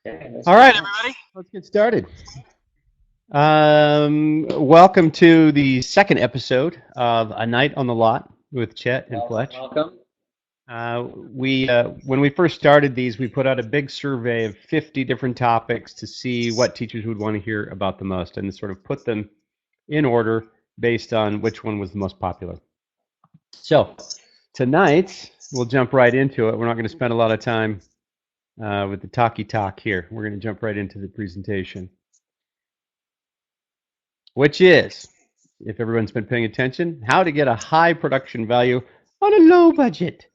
All right, everybody, let's get started. Welcome to the second episode of A Night on the Lot with Chet and Welcome, Fletch. welcome. When we first started these, we put out a big survey of 50 different topics to see what teachers would want to hear about the most and sort of put them in order based on which one was the most popular. So tonight, we'll jump right into it. We're not going to spend a lot of time with the talky talk here. We're going to jump right into the presentation, which is, if everyone's been paying attention, how to get a high production value on a low budget.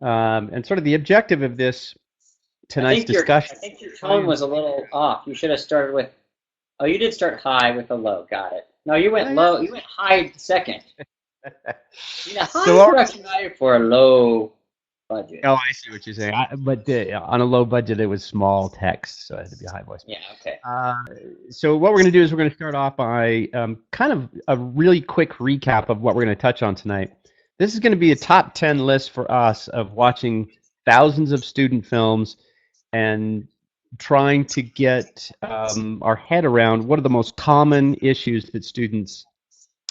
And sort of the objective of this tonight's discussion. I think your tone was a little off. You should have started with, oh, you did start high with a low. Got it. No, you went low. You went high second. You know, high production value for a low budget. Oh, I see what you're saying. But on a low budget, it was small text, so it had to be a high voice. Yeah, okay. So what we're going to do is we're going to start off by kind of a really quick recap of what we're going to touch on tonight. This is going to be a top 10 list for us of watching thousands of student films and trying to get our head around what are the most common issues that students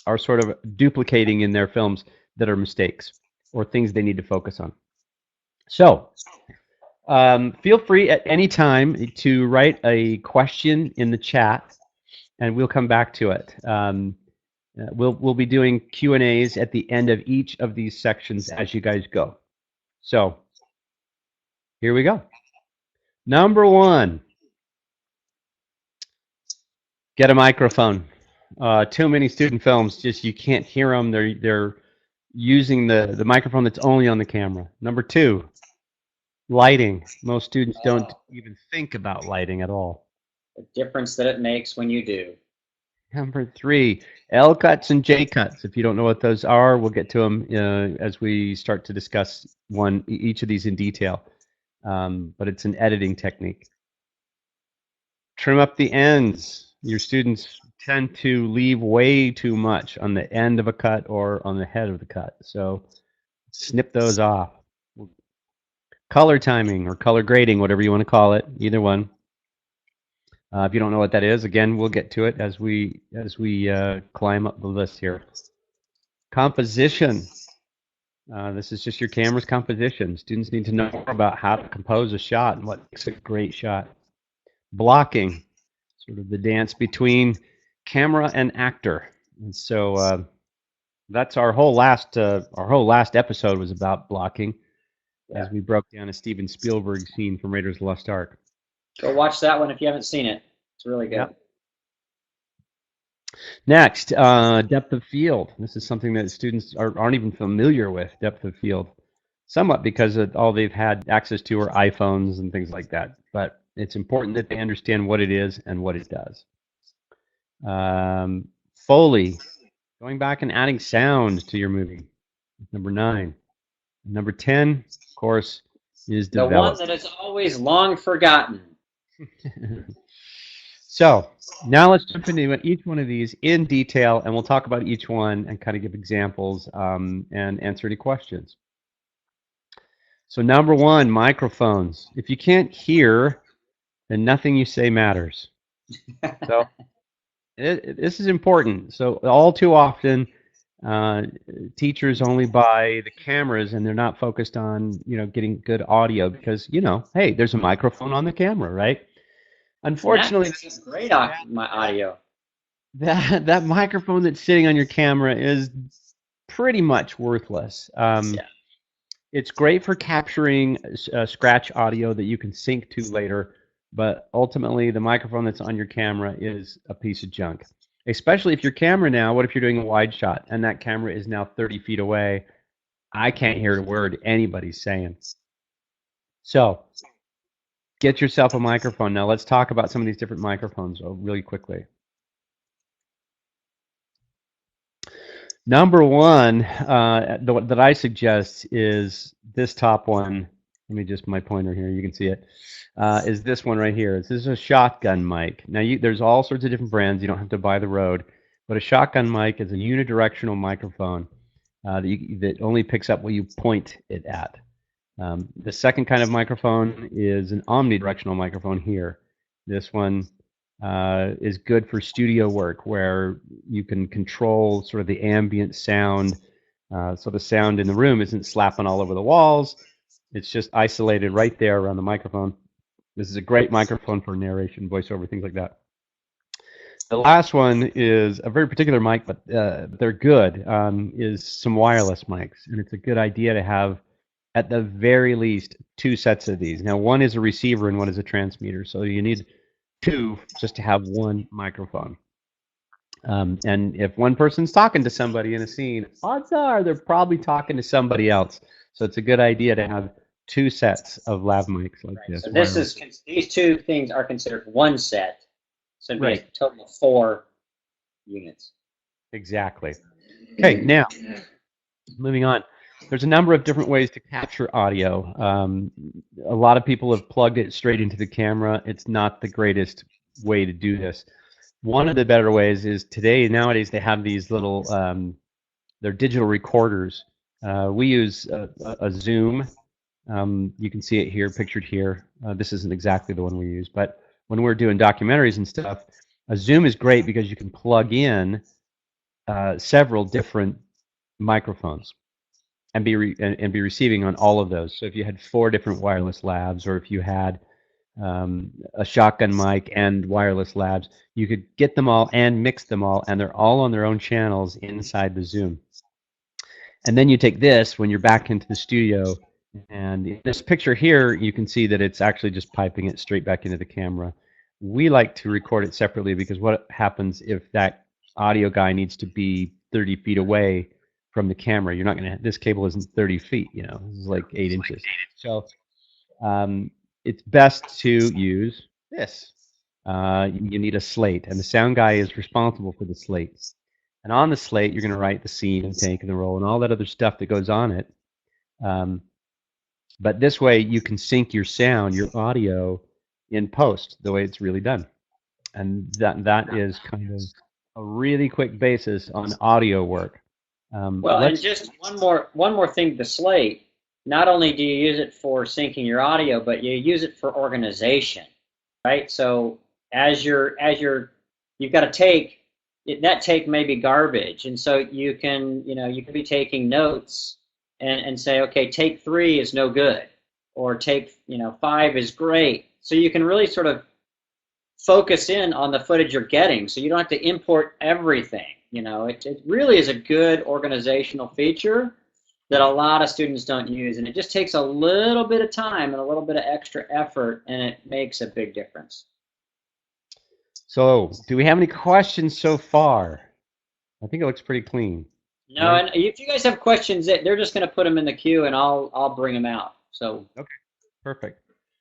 are sort of duplicating in their films that are mistakes or things they need to focus on. So feel free at any time to write a question in the chat, and we'll come back to it. We'll be doing Q&As at the end of each of these sections as you guys go. So here we go. Number one, get a microphone. Too many student films, just you can't hear them. They're using the microphone that's only on the camera. Number two, lighting. Most students don't even think about lighting at all. The difference that it makes when you do. Number three, L cuts and J cuts. If you don't know what those are, we'll get to them as we start to discuss each of these in detail. But it's an editing technique. Trim up the ends. Your students tend to leave way too much on the end of a cut or on the head of the cut. So snip those off. Color timing or color grading, whatever you want to call it, either one. If you don't know what that is, again, we'll get to it as we climb up the list here. Composition. This is just your camera's composition. Students need to know more about how to compose a shot and what makes a great shot. Blocking, sort of the dance between camera and actor. And so that's our whole last episode was about blocking, as we broke down a Steven Spielberg scene from Raiders of the Lost Ark. Go watch that one if you haven't seen it. It's really good. Yep. Next, depth of field. This is something that students aren't even familiar with, depth of field. Somewhat because of all they've had access to are iPhones and things like that. But it's important that they understand what it is and what it does. Foley. Going back and adding sound to your movie. Number 9. Number 10, of course, is develop. The one that is always long forgotten. So now let's jump into each one of these in detail, and we'll talk about each one and kind of give examples and answer any questions. So number 1, microphones. If you can't hear, then nothing you say matters. So this is important. So all too often, teachers only buy the cameras and they're not focused on getting good audio because hey, there's a microphone on the camera, right? Unfortunately, that's great my audio. That microphone that's sitting on your camera is pretty much worthless. It's great for capturing scratch audio that you can sync to later, but ultimately the microphone that's on your camera is a piece of junk. Especially if your camera now, what if you're doing a wide shot and that camera is now 30 feet away? I can't hear a word anybody's saying. So get yourself a microphone. Now let's talk about some of these different microphones really quickly. Number 1 that I suggest is this top one. Let me just, my pointer here, you can see it. Is this one right here. This is a shotgun mic. Now, there's all sorts of different brands. You don't have to buy the Rode. But a shotgun mic is a unidirectional microphone that only picks up what you point it at. The second kind of microphone is an omnidirectional microphone here. This one is good for studio work where you can control sort of the ambient sound. So the sound in the room isn't slapping all over the walls. It's just isolated right there around the microphone. This is a great microphone for narration, voiceover, things like that. The last one is a very particular mic, but they're good, is some wireless mics. And it's a good idea to have, at the very least, 2 sets of these. Now, one is a receiver and one is a transmitter. So you need 2 just to have 1 microphone. And if one person's talking to somebody in a scene, odds are they're probably talking to somebody else. So it's a good idea to have 2 sets of lav mics like this. So this is, these 2 things are considered 1 set. So it'd be a total of 4 units. Exactly. Okay, now, moving on. There's a number of different ways to capture audio. A lot of people have plugged it straight into the camera. It's not the greatest way to do this. One of the better ways is nowadays they have these little, they're digital recorders. We use a Zoom. You can see it here, pictured here. This isn't exactly the one we use, but when we're doing documentaries and stuff, a Zoom is great because you can plug in several different microphones and be receiving on all of those. So if you had 4 different wireless labs, or if you had a shotgun mic and wireless labs, you could get them all and mix them all, and they're all on their own channels inside the Zoom. And then you take this when you're back into the studio, and in this picture here, you can see that it's actually just piping it straight back into the camera. We like to record it separately because what happens if that audio guy needs to be 30 feet away from the camera? You're not going to, this cable isn't 30 feet, you know, this is like 8 inches. So it's best to use this. You need a slate, and the sound guy is responsible for the slate. And on the slate, you're going to write the scene and take and the roll and all that other stuff that goes on it. But this way, you can sync your sound, your audio, in post the way it's really done. And that is kind of a really quick basis on audio work. Well, and just one more thing, the slate. Not only do you use it for syncing your audio, but you use it for organization, right? So as you've got to take that take may be garbage, and so you can be taking notes and say, okay, take 3 is no good, or take 5 is great. So you can really sort of focus in on the footage you're getting, so you don't have to import everything. It really is a good organizational feature that a lot of students don't use, and it just takes a little bit of time and a little bit of extra effort, and it makes a big difference. So, do we have any questions so far? I think it looks pretty clean. No, right? And if you guys have questions, they're just going to put them in the queue, and I'll bring them out. So okay, perfect.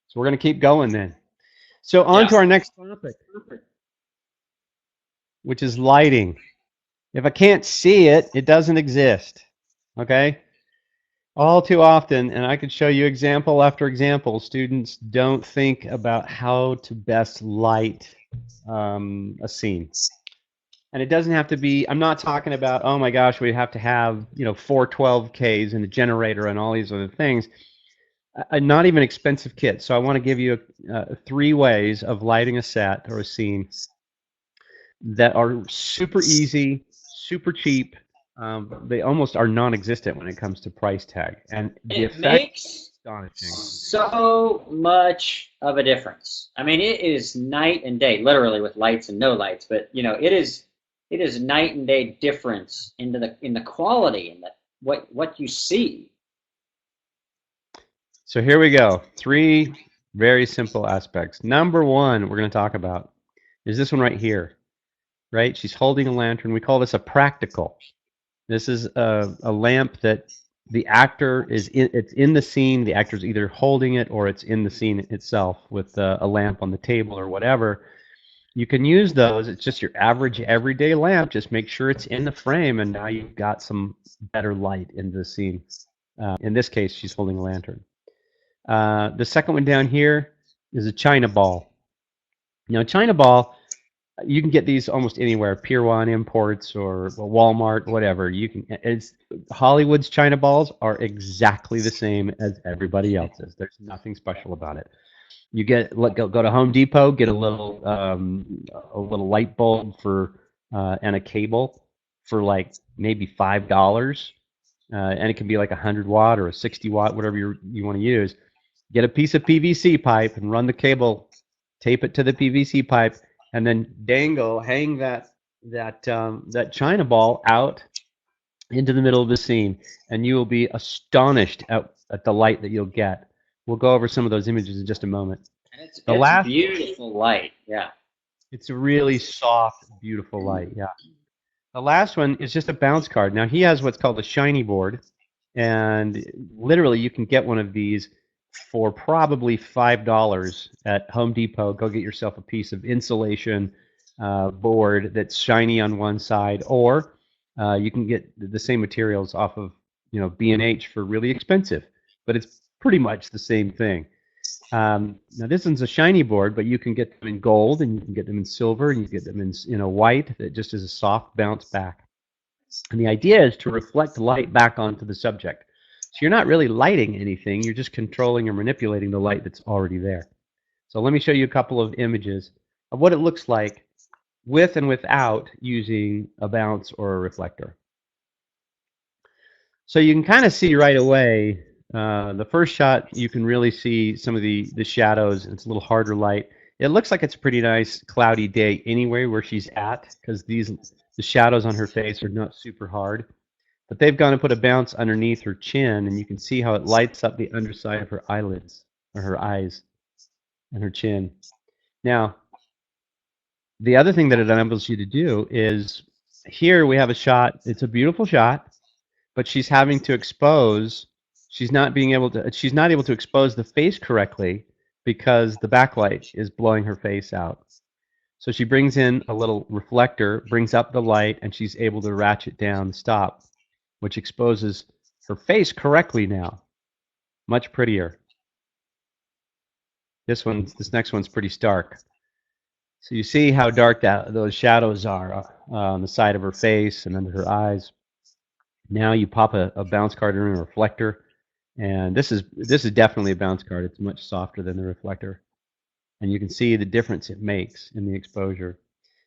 So we're going to keep going then. So on to our next topic, which is lighting. If I can't see it, it doesn't exist. Okay? All too often, and I could show you example after example, students don't think about how to best light a scene. And it doesn't have to be, I'm not talking about, oh my gosh, we have to have 412Ks and a generator and all these other things. Not even expensive kits. So I want to give you 3 ways of lighting a set or a scene that are super easy, super cheap. They almost are non-existent when it comes to price tag, and the effect makes astonishing. So much of a difference. I mean, it is night and day, literally with lights and no lights. But it is night and day difference in the quality and what you see. So here we go. 3 very simple aspects. Number 1, we're going to talk about is this one right here. Right? She's holding a lantern. We call this a practical. This is a lamp that the actor it's in the scene. The actor's either holding it or it's in the scene itself with a lamp on the table or whatever. You can use those. It's just your average everyday lamp. Just make sure it's in the frame, and now you've got some better light in the scene. In this case, she's holding a lantern. The second one down here is a China ball. Now, China ball, You can get these almost anywhere, Pier 1 Imports or Walmart, whatever. You can. It's Hollywood's China balls are exactly the same as everybody else's. There's nothing special about it. You go to Home Depot, get a little light bulb for and a cable for like maybe $5, and it can be like 100 watt or a 60 watt, whatever you want to use. Get a piece of PVC pipe and run the cable, tape it to the PVC pipe, and then hang that China ball out into the middle of the scene, and you will be astonished at the light that you'll get. We'll go over some of those images in just a moment. It's beautiful light, yeah. It's a really soft, beautiful light, yeah. The last one is just a bounce card. Now he has what's called a shiny board, and literally you can get one of these for probably $5 at Home Depot. Go get yourself a piece of insulation board that's shiny on one side, or you can get the same materials off of B&H for really expensive, but it's pretty much the same thing. Now this one's a shiny board, but you can get them in gold, and you can get them in silver, and you get them in white that just is a soft bounce back. And the idea is to reflect light back onto the subject. So you're not really lighting anything, you're just controlling or manipulating the light that's already there. So let me show you a couple of images of what it looks like with and without using a bounce or a reflector. So you can kind of see right away, the first shot, you can really see some of the shadows. It's a little harder light. It looks like it's a pretty nice cloudy day anyway where she's at, because the shadows on her face are not super hard. But they've gone and put a bounce underneath her chin, and you can see how it lights up the underside of her eyelids, or her eyes, and her chin. Now, the other thing that it enables you to do is, here we have a shot. It's a beautiful shot, but she's having to expose. She's not able to expose the face correctly because the backlight is blowing her face out. So she brings in a little reflector, brings up the light, and she's able to ratchet down the stop, which exposes her face correctly now. Much prettier. This next one's pretty stark. So you see how dark those shadows are on the side of her face and under her eyes. Now you pop a bounce card in a reflector, and this is definitely a bounce card. It's much softer than the reflector, and you can see the difference it makes in the exposure.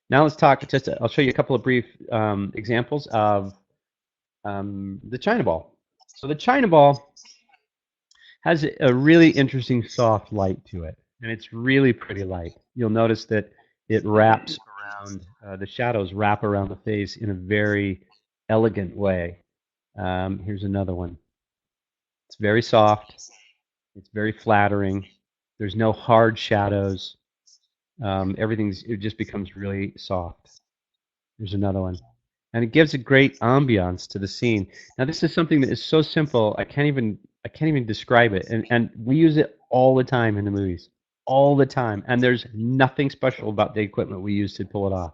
Now let's talk. I'll show you a couple of brief examples of the China ball. So the China ball has a really interesting soft light to it, and it's really pretty light. You'll notice that it wraps around, the shadows wrap around the face in a very elegant way. Here's another one. It's very soft. It's very flattering. There's no hard shadows. It just becomes really soft. There's another one. And it gives a great ambiance to the scene. Now this is something that is so simple, I can't even describe it. And we use it all the time in the movies. All the time. And there's nothing special about the equipment we use to pull it off.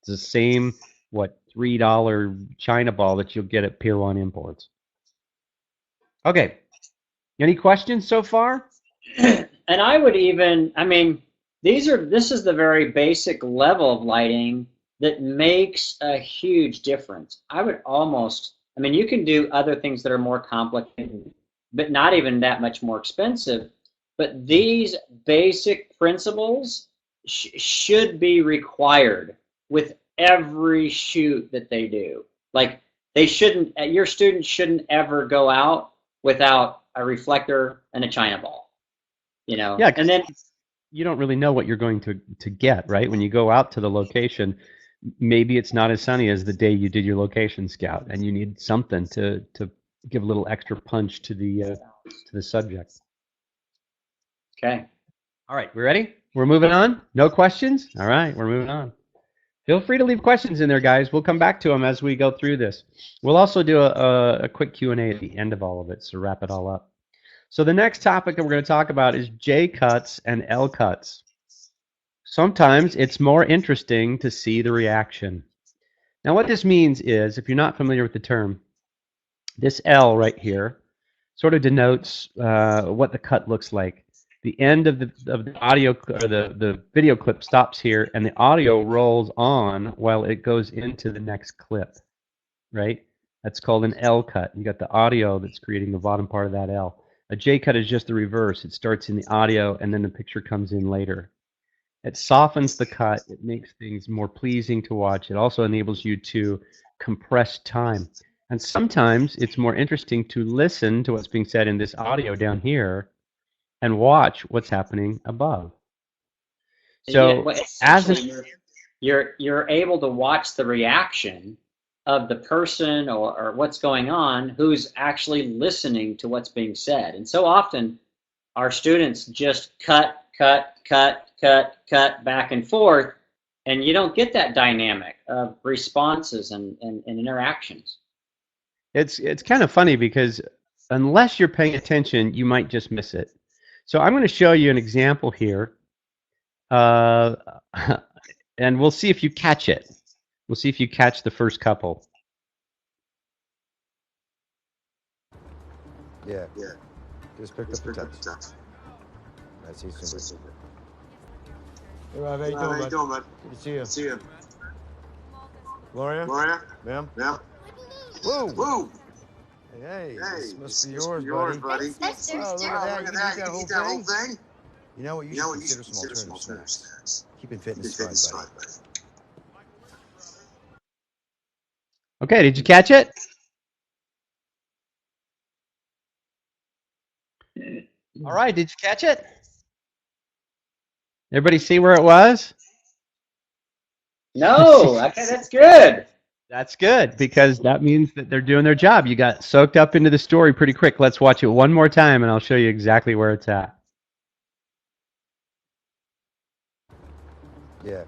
It's the same, $3 China ball that you'll get at Pier 1 Imports. Okay. Any questions so far? And I would even, this is the very basic level of lighting that makes a huge difference. I would almost, you can do other things that are more complicated, but not even that much more expensive. But these basic principles should be required with every shoot that they do. Like, your students shouldn't ever go out without a reflector and a China ball, Yeah, and then you don't really know what you're going to get, right? When you go out to the location, maybe it's not as sunny as the day you did your location scout, and you need something to give a little extra punch to the subject. Okay. All right, we ready? We're moving on? No questions? All right, we're moving on. Feel free to leave questions in there, guys. We'll come back to them as we go through this. We'll also do a quick Q&A at the end of all of it, so wrap it all up. So the next topic that we're going to talk about is J cuts and L cuts. Sometimes it's more interesting to see the reaction. Now what this means is, if you're not familiar with the term, this L right here sort of denotes what the cut looks like. the end of the audio or the video clip stops here, and the audio rolls on while it goes into the next clip, right? That's called an L cut. You got the audio that's creating the bottom part of that L. A J cut is just the reverse. It starts in the audio, and then the picture comes in later. It softens the cut. It makes things more pleasing to watch. It also enables you to compress time. And sometimes it's more interesting to listen to what's being said in this audio down here and watch what's happening above. So you're able to watch the reaction of the person or what's going on who's actually listening to what's being said. And so often our students just cut back and forth, and you don't get that dynamic of responses and interactions. It's kind of funny because unless you're paying attention, you might just miss it. So I'm going to show you an example here, and we'll see if you catch it. We'll see if you catch the first couple. Yeah. Just picked up the text. That's easy. Hey, Rob, how you doing, bud? Good to see you. Gloria? Ma'am? Woo! Hey, this must be yours, buddy. That's Oh, look at that. You eat that whole thing? You know what? You should consider some alternative snacks. Keeping fitness fun, buddy. Okay, did you catch it? All right, did you catch it? Everybody see where it was? No, okay, that's good. That's good, because that means that they're doing their job. You got soaked up into the story pretty quick. Let's watch it one more time, and I'll show you exactly where it's at. Yeah.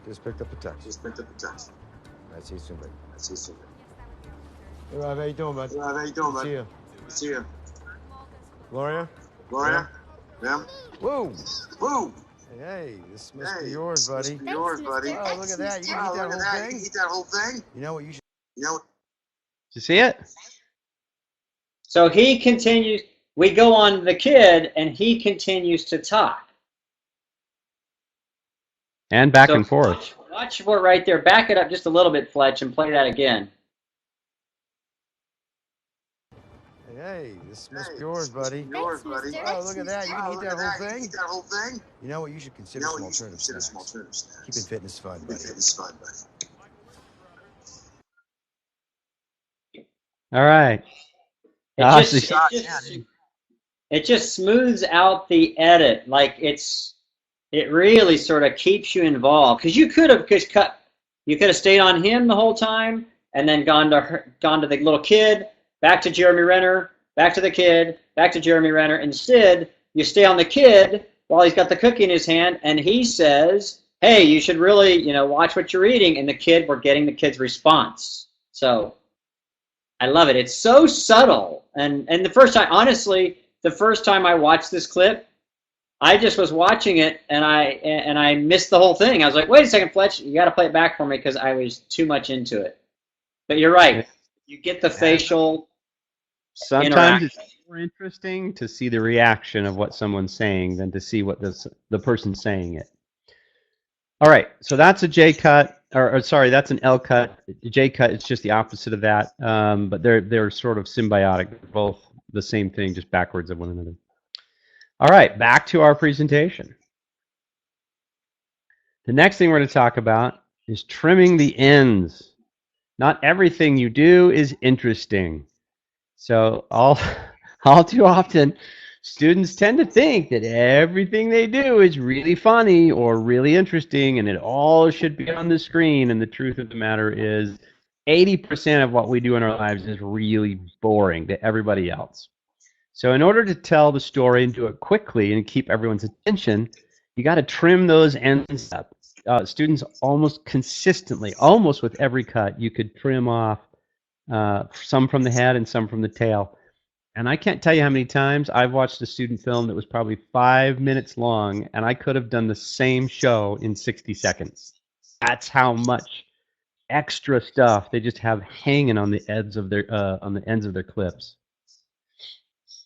Just picked up the text. That's easy, buddy. Hey, Rob, how you doing, bud? Good to see you. Gloria? Ma'am? Woo! Hey, this must be yours, buddy. Oh, look at that. You can eat that whole thing? You know what? You should. Did you see it? So he continues, we go on to the kid, and he continues to talk. And back and forth. Watch for right there. Back it up just a little bit, Fletch, and play that again. Hey, this must be yours, buddy. Thanks, Oh, look at that. You can eat that whole thing? You know what? You should consider some alternative snacks. Keeping fitness fun, buddy. All right. It just smooths out the edit. Like it really sort of keeps you involved, because you could have stayed on him the whole time and then gone to the little kid, back to Jeremy Renner, back to the kid, back to Jeremy Renner. Instead, you stay on the kid while he's got the cookie in his hand, and he says, hey, you should really, watch what you're eating, and we're getting the kid's response. So I love it. It's so subtle. And the first time I watched this clip, I just was watching it, and I missed the whole thing. I was like, wait a second, Fletch, you got to play it back for me, because I was too much into it. But you're right. You get the facial. Sometimes it's more interesting to see the reaction of what someone's saying than to see what the person's saying it. All right, so that's a J cut, or sorry, that's an L cut. The J cut is just the opposite of that, but they're sort of symbiotic. They're both the same thing, just backwards of one another. All right, back to our presentation. The next thing we're going to talk about is trimming the ends. Not everything you do is interesting. So all too often, students tend to think that everything they do is really funny or really interesting, and it all should be on the screen. And the truth of the matter is 80% of what we do in our lives is really boring to everybody else. So in order to tell the story and do it quickly and keep everyone's attention, you got to trim those ends up. Students almost consistently, almost with every cut, you could trim off some from the head and some from the tail. And I can't tell you how many times I've watched a student film that was probably 5 minutes long, and I could have done the same show in 60 seconds. That's how much extra stuff they just have hanging on the ends of their clips.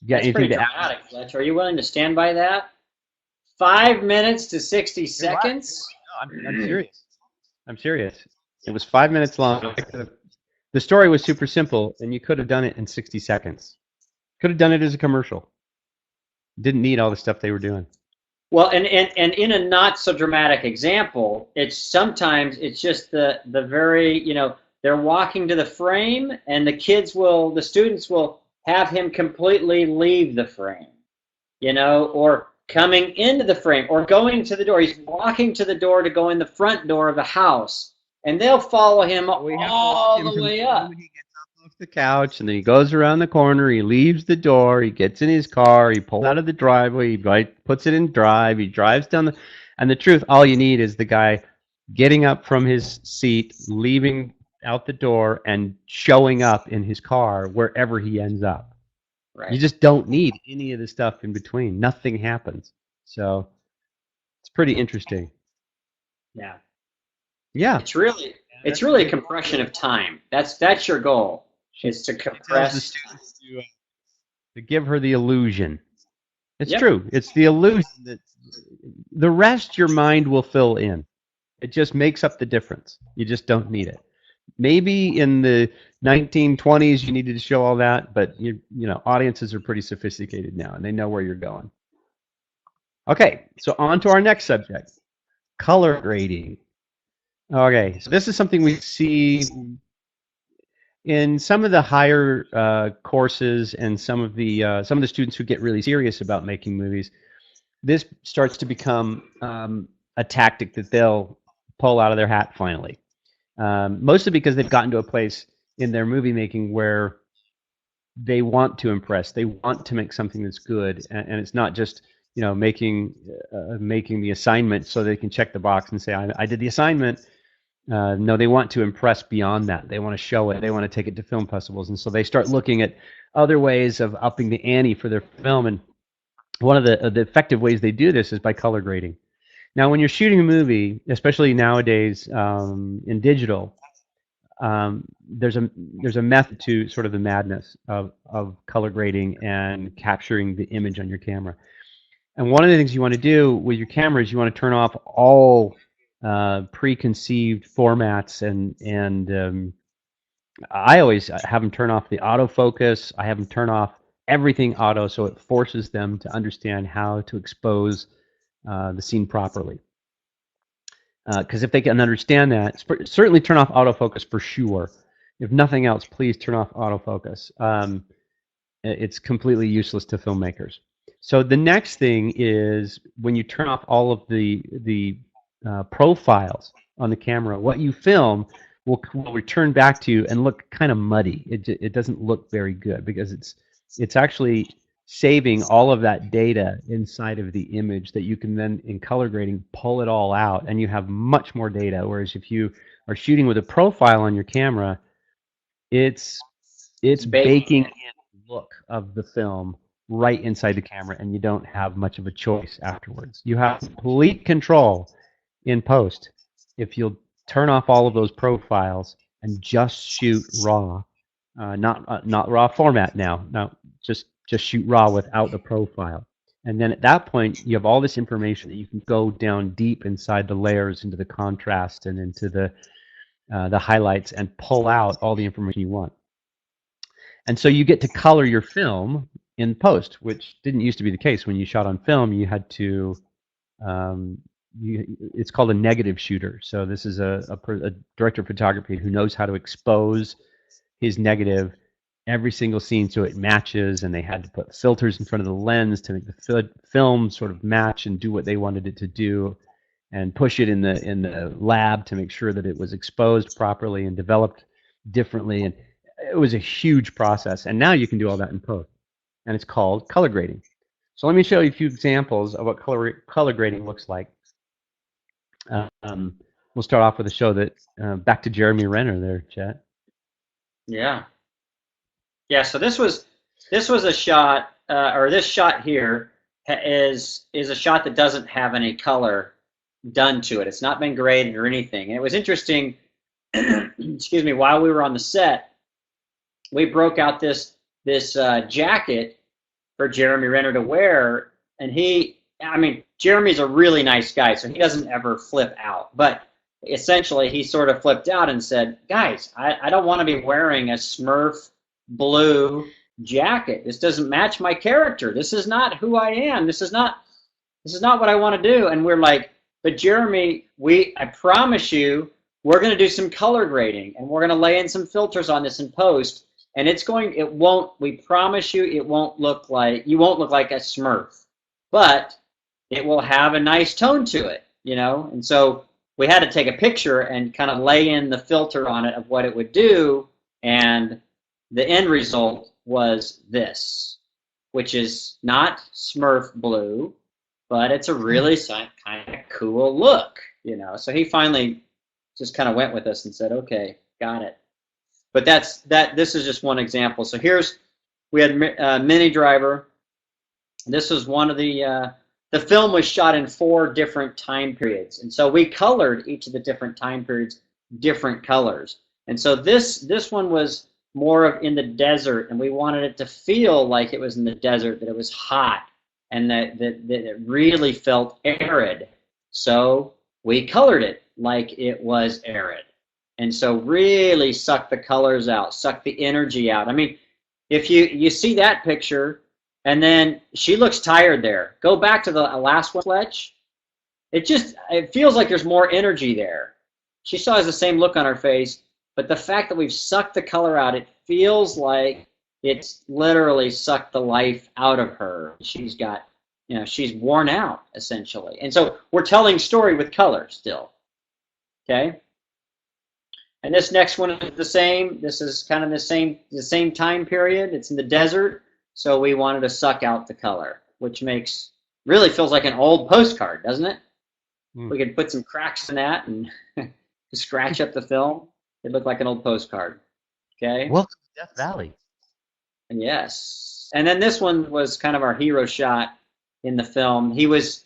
You got That's pretty anything to add? dramatic, Fletcher. Are you willing to stand by that? 5 minutes to 60 seconds? No, I'm serious. I'm serious. It was 5 minutes long. The story was super simple, and you could have done it in 60 seconds. Could have done it as a commercial. Didn't need all the stuff they were doing. Well, and in a not so dramatic example, it's sometimes it's just the very, you know, they're walking to the frame, and the students will have him completely leave the frame, you know, or coming into the frame, or going to the door. He's walking to the door to go in the front door of the house, and they'll follow him all the way up. He gets up off the couch, and then he goes around the corner. He leaves the door. He gets in his car. He pulls out of the driveway. He puts it in drive. He drives down the. And the truth, all you need is the guy getting up from his seat, leaving out the door, and showing up in his car wherever he ends up. Right. You just don't need any of the stuff in between. Nothing happens. So it's pretty interesting. Yeah. Yeah. It's really a compression of time. That's your goal. Is to compress. The students to give her the illusion. It's Yep. true. It's the illusion that the rest your mind will fill in. It just makes up the difference. You just don't need it. Maybe in the 1920s you needed to show all that, but you know, audiences are pretty sophisticated now, and they know where you're going. Okay, so on to our next subject, color grading. Okay, so this is something we see in some of the higher courses, and some of the students who get really serious about making movies. This starts to become a tactic that they'll pull out of their hat finally. Mostly because they've gotten to a place in their movie making where they want to impress. They want to make something that's good, and it's not just, you know, making the assignment so they can check the box and say, I did the assignment. No, they want to impress beyond that. They want to show it. They want to take it to film festivals, and so they start looking at other ways of upping the ante for their film. And one of the effective ways they do this is by color grading. Now, when you're shooting a movie, especially nowadays in digital, there's a method to sort of the madness of color grading and capturing the image on your camera. And one of the things you want to do with your camera is you want to turn off all preconceived formats, and I always have them turn off the autofocus. I have them turn off everything auto, so it forces them to understand how to expose the scene properly. Because if they can understand that, certainly turn off autofocus for sure. If nothing else, please turn off autofocus. It's completely useless to filmmakers. So the next thing is when you turn off all of the profiles on the camera, what you film will return back to you and look kind of muddy. It doesn't look very good because it's actually saving all of that data inside of the image that you can then, in color grading, pull it all out, and you have much more data. Whereas if you are shooting with a profile on your camera, it's baking in the look of the film right inside the camera, and you don't have much of a choice afterwards. You have complete control in post if you'll turn off all of those profiles and just shoot raw, not raw format now. No, just shoot raw without the profile. And then at that point, you have all this information that you can go down deep inside the layers, into the contrast, and into the highlights, and pull out all the information you want. And so you get to color your film in post, which didn't used to be the case. When you shot on film, you had to, it's called a negative shooter. So this is a director of photography who knows how to expose his negative every single scene so it matches, and they had to put filters in front of the lens to make the film sort of match and do what they wanted it to do, and push it in the lab to make sure that it was exposed properly and developed differently. And it was a huge process, and now you can do all that in post, and it's called color grading. So let me show you a few examples of what color grading looks like. We'll start off with a show that back to Jeremy Renner there, Chet. Yeah, so this was a shot, or this shot here is a shot that doesn't have any color done to it. It's not been graded or anything. And it was interesting, excuse me, while we were on the set, we broke out this jacket for Jeremy Renner to wear. And Jeremy's a really nice guy, so he doesn't ever flip out. But essentially, he sort of flipped out and said, guys, I don't want to be wearing a Smurf blue jacket. This doesn't match my character. This is not who I am. This is not what I want to do. And we're like, but Jeremy, I promise you, we're going to do some color grading, and we're going to lay in some filters on this in post, and we promise you, you won't look like a Smurf, but it will have a nice tone to it, And so we had to take a picture and kind of lay in the filter on it of what it would do, and the end result was this, which is not Smurf blue, but it's a really kind of cool look, So he finally just kind of went with us and said, okay, got it. But this is just one example. So we had Mini Driver. This was one of the film was shot in 4 different time periods. And so we colored each of the different time periods different colors. And so this one was more of in the desert, and we wanted it to feel like it was in the desert, that it was hot, and that it really felt arid. So we colored it like it was arid. And so really suck the colors out, suck the energy out. I mean, if you see that picture, and then she looks tired there. Go back to the last one, Fletch. It feels like there's more energy there. She still has the same look on her face, but the fact that we've sucked the color out, it feels like it's literally sucked the life out of her. She's got, she's worn out, essentially. And so we're telling story with color still, okay? And this next one is the same. This is kind of the same time period. It's in the desert, so we wanted to suck out the color, which really feels like an old postcard, doesn't it? We could put some cracks in that and scratch up the film. It looked like an old postcard, okay? Welcome to Death Valley. And yes. And then this one was kind of our hero shot in the film. He was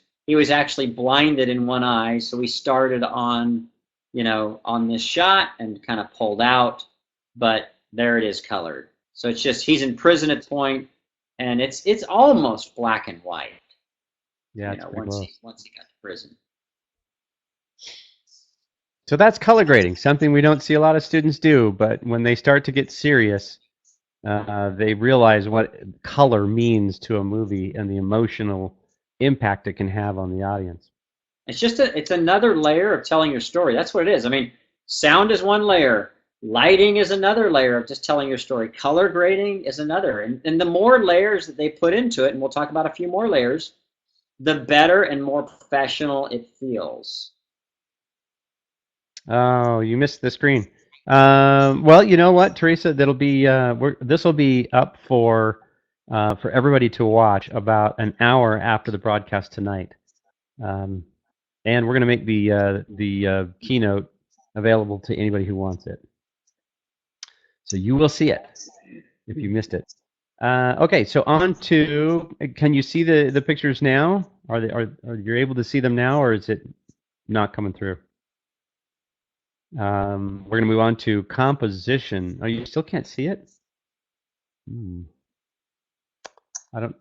actually blinded in one eye, so we started on this shot and kind of pulled out, but there it is colored. So it's just, he's in prison at point, and it's almost black and white. Yeah, once he got to prison. So that's color grading, something we don't see a lot of students do, but when they start to get serious, they realize what color means to a movie and the emotional impact it can have on the audience. It's another layer of telling your story. That's what it is. I mean, sound is one layer. Lighting is another layer of just telling your story. Color grading is another. And the more layers that they put into it, and we'll talk about a few more layers, the better and more professional it feels. Oh, you missed the screen. Well, you know what, Teresa? That'll be this will be up for everybody to watch about an hour after the broadcast tonight, and we're going to make the keynote available to anybody who wants it. So you will see it if you missed it. Okay, so on to. Can you see the pictures now? Are you able to see them now, or is it not coming through? We're going to move on to composition. Oh, you still can't see it? I don't.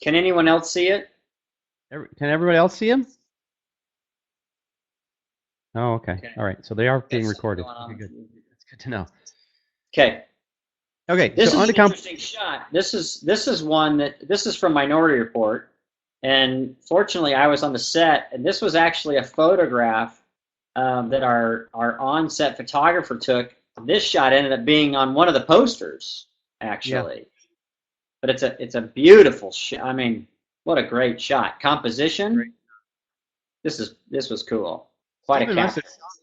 Can anyone else see it? Can everybody else see them? Oh, okay. All right. So they are being recorded. Okay, good. That's good to know. Okay. Okay. This so is an interesting shot. This is one this is from Minority Report, and fortunately I was on the set, and this was actually a photograph that our on-set photographer took. This shot ended up being on one of the posters, actually. Yeah. But it's a beautiful shot. I mean, what a great shot. Composition. Great. This was cool. Quite Steven a capture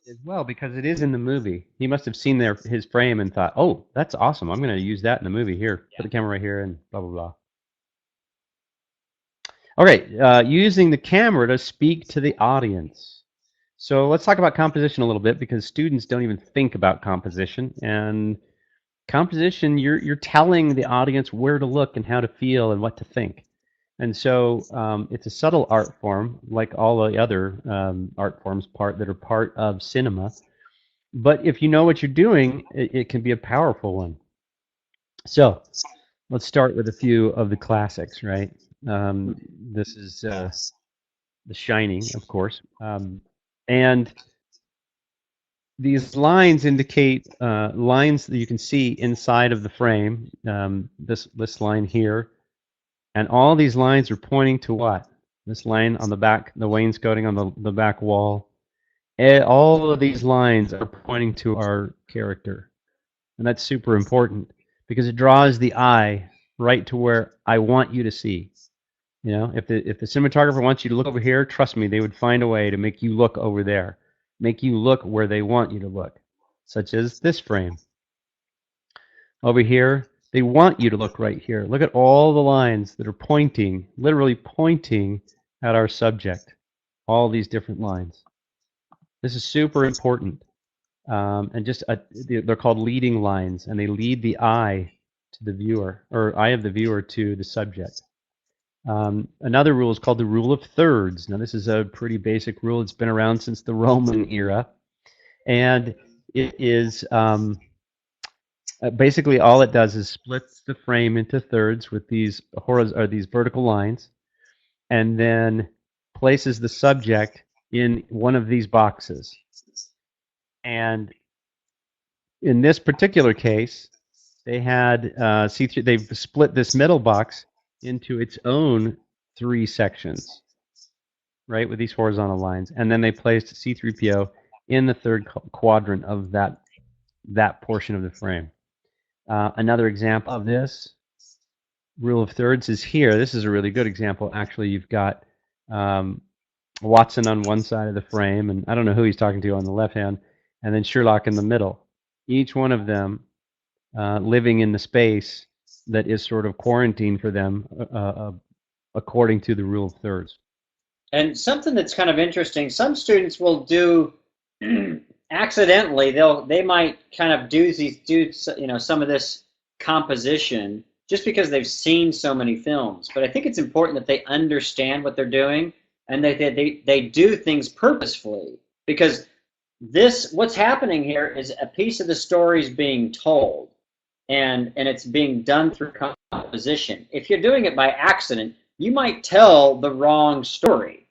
as well, because it is in the movie. He must have seen his frame and thought, "Oh, that's awesome. I'm going to use that in the movie. Here, put the camera right here, and blah blah blah." All right, using the camera to speak to the audience. So let's talk about composition a little bit, because students don't even think about composition. And composition, you're telling the audience where to look and how to feel and what to think. And so it's a subtle art form, like all the other art forms that are part of cinema. But if you know what you're doing, it can be a powerful one. So let's start with a few of the classics, right? This is The Shining, of course. And these lines indicate lines that you can see inside of the frame. This line here, and all these lines are pointing to what? This line on the back, the wainscoting on the back wall. All of these lines are pointing to our character, and that's super important because it draws the eye right to where I want you to see. You know, if the cinematographer wants you to look over here, trust me, they would find a way to make you look over there, make you look where they want you to look, such as this frame. Over here, they want you to look right here. Look at all the lines that are pointing, literally pointing at our subject. All these different lines. This is super important. And just they're called leading lines, and they lead the eye to the viewer, or eye of the viewer to the subject. Another rule is called the rule of thirds. Now, this is a pretty basic rule. It's been around since the Roman era, and it is basically all it does is splits the frame into thirds with these these vertical lines, and then places the subject in one of these boxes. And in this particular case, they had they've split this middle box into its own 3 sections, right, with these horizontal lines, and then they placed C-3PO in the third quadrant of that portion of the frame. Another example of this rule of thirds is here. This is a really good example. Actually, you've got Watson on one side of the frame, and I don't know who he's talking to on the left hand, and then Sherlock in the middle. Each one of them living in the space that is sort of quarantined for them according to the rule of thirds. And something that's kind of interesting, some students will do accidentally, they might kind of do some of this composition just because they've seen so many films. But I think it's important that they understand what they're doing and they do things purposefully, because what's happening here is a piece of the story is being told, and it's being done through composition. If you're doing it by accident, you might tell the wrong story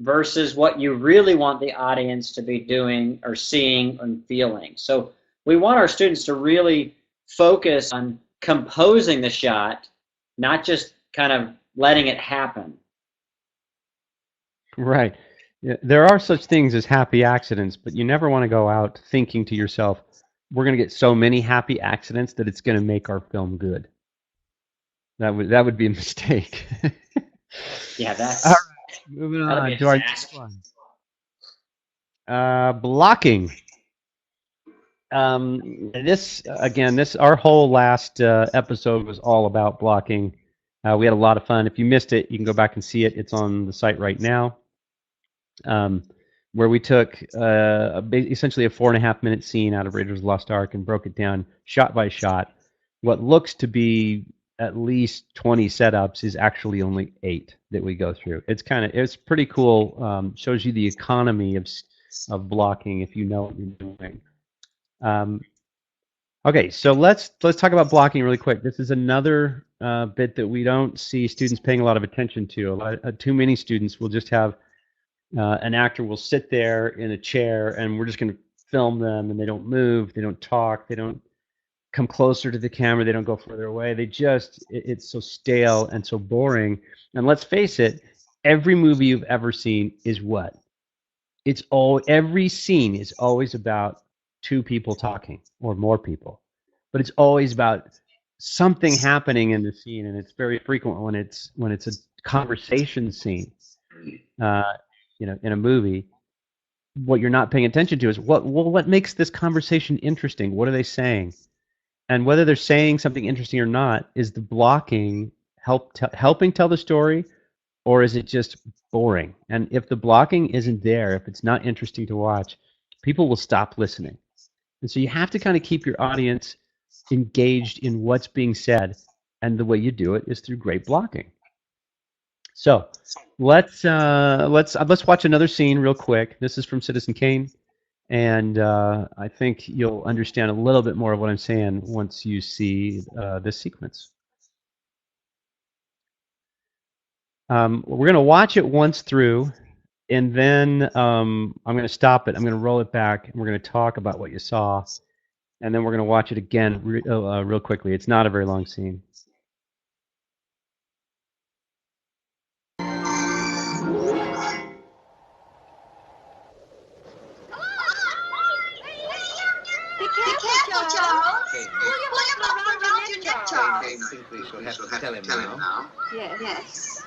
versus what you really want the audience to be doing or seeing and feeling. So we want our students to really focus on composing the shot, not just kind of letting it happen. Right. Yeah, there are such things as happy accidents, but you never want to go out thinking to yourself, we're going to get so many happy accidents that it's going to make our film good. That would be a mistake. Yeah, that's... All right, moving on to our next one. Blocking. Our whole last episode was all about blocking. We had a lot of fun. If you missed it, you can go back and see it. It's on the site right now. Where we took essentially a 4.5-minute scene out of Raiders of the Lost Ark and broke it down shot by shot. What looks to be at least 20 setups is actually only 8 that we go through. It's pretty cool. Shows you the economy of blocking if you know what you're doing. Okay, so let's talk about blocking really quick. This is another bit that we don't see students paying a lot of attention to. Too many students will just have an actor will sit there in a chair and we're just going to film them, and they don't move, they don't talk, they don't come closer to the camera, they don't go further away. It's so stale and so boring. And let's face it, every movie you've ever seen is what? Every scene is always about 2 people talking or more people. But it's always about something happening in the scene, and it's very frequent when it's a conversation scene. In a movie, what you're not paying attention to is what makes this conversation interesting? What are they saying? And whether they're saying something interesting or not, is the blocking helping tell the story, or is it just boring? And if the blocking isn't there, if it's not interesting to watch, people will stop listening. And so you have to kind of keep your audience engaged in what's being said, and the way you do it is through great blocking. So let's watch another scene real quick. This is from Citizen Kane, and I think you'll understand a little bit more of what I'm saying once you see this sequence. We're going to watch it once through, and then I'm going to stop it. I'm going to roll it back, and we're going to talk about what you saw, and then we're going to watch it again real quickly. It's not a very long scene. Tell him now. Yes.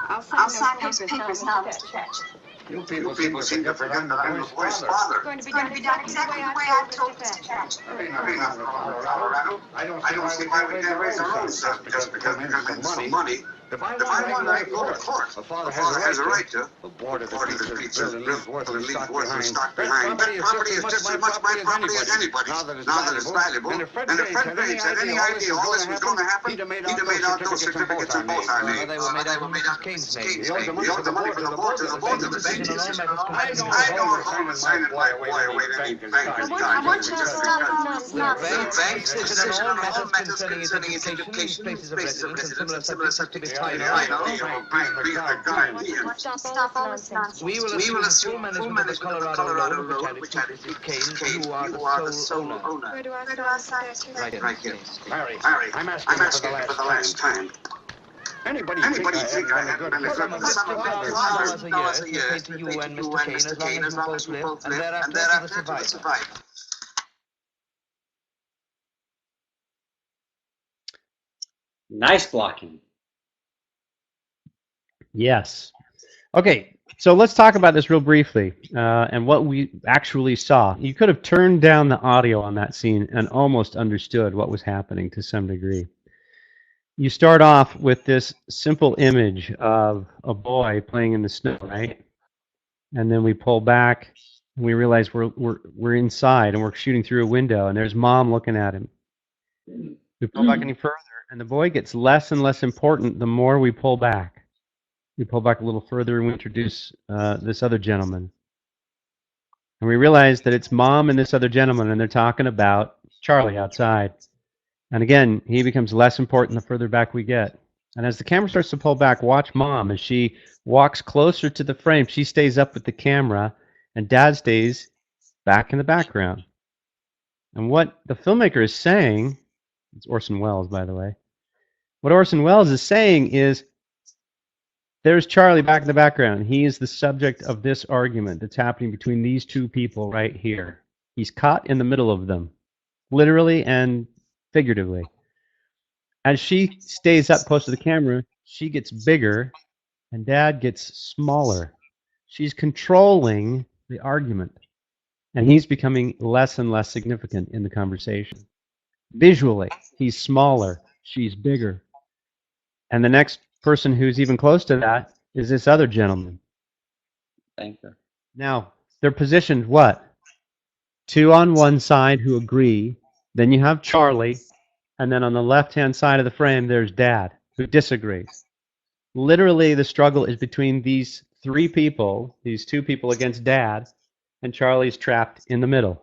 I'll sign those papers now, Mr. Thatcher. You people seem to forget that I'm the boy's father. It's going to be done exactly the way I told Mr. Thatcher. Colorado. I don't see why we can't raise our own son just because we come in some money. If I want to go to court, a father has a right to. The board of the streets is built and leaves worth and stock behind. That property is just as much my property as anybody's. Now that it's valuable, and if Fred Graves had any idea all this was going to happen, he'd have made out those certificates in both our names. They were made out of Kane's name. He owed the money from the board to the board of the bank. I don't hold and sign it my way away to any bank. I want you to stop all this nonsense. The bank's decision on all methods concerning its education, places of residence, and similar subjects to be tied up. Stop all this nonsense. We will assume full management of the Colorado Road, which had its Kane, who are the sole owner. Where do I sign? Right here. Harry, I'm asking you for the last time. Anybody think I haven't been a good $1,000 a year paid to you and Mr. Kane as long as we both live, and thereafter to the survivor. Nice blocking. Yes. Okay, so let's talk about this real briefly and what we actually saw. You could have turned down the audio on that scene and almost understood what was happening to some degree. You start off with this simple image of a boy playing in the snow, right? And then we pull back and we realize we're inside and we're shooting through a window and there's mom looking at him. We pull back any further and the boy gets less and less important the more we pull back. We pull back a little further and we introduce this other gentleman. And we realize that it's mom and this other gentleman, and they're talking about Charlie outside. And again, he becomes less important the further back we get. And as the camera starts to pull back, watch mom as she walks closer to the frame. She stays up with the camera, and dad stays back in the background. And what the filmmaker is saying, it's Orson Welles, by the way, what Orson Welles is saying is, there's Charlie back in the background. He is the subject of this argument that's happening between these two people right here. He's caught in the middle of them, literally and figuratively. As she stays up close to the camera, she gets bigger and dad gets smaller. She's controlling the argument, and he's becoming less and less significant in the conversation. Visually, he's smaller, she's bigger. And the next person who's even close to that is this other gentleman. Thank you. Now, they're positioned what? Two on one side who agree. Then you have Charlie. And then on the left-hand side of the frame, there's Dad, who disagrees. Literally, the struggle is between these three people, these two people against Dad, and Charlie's trapped in the middle.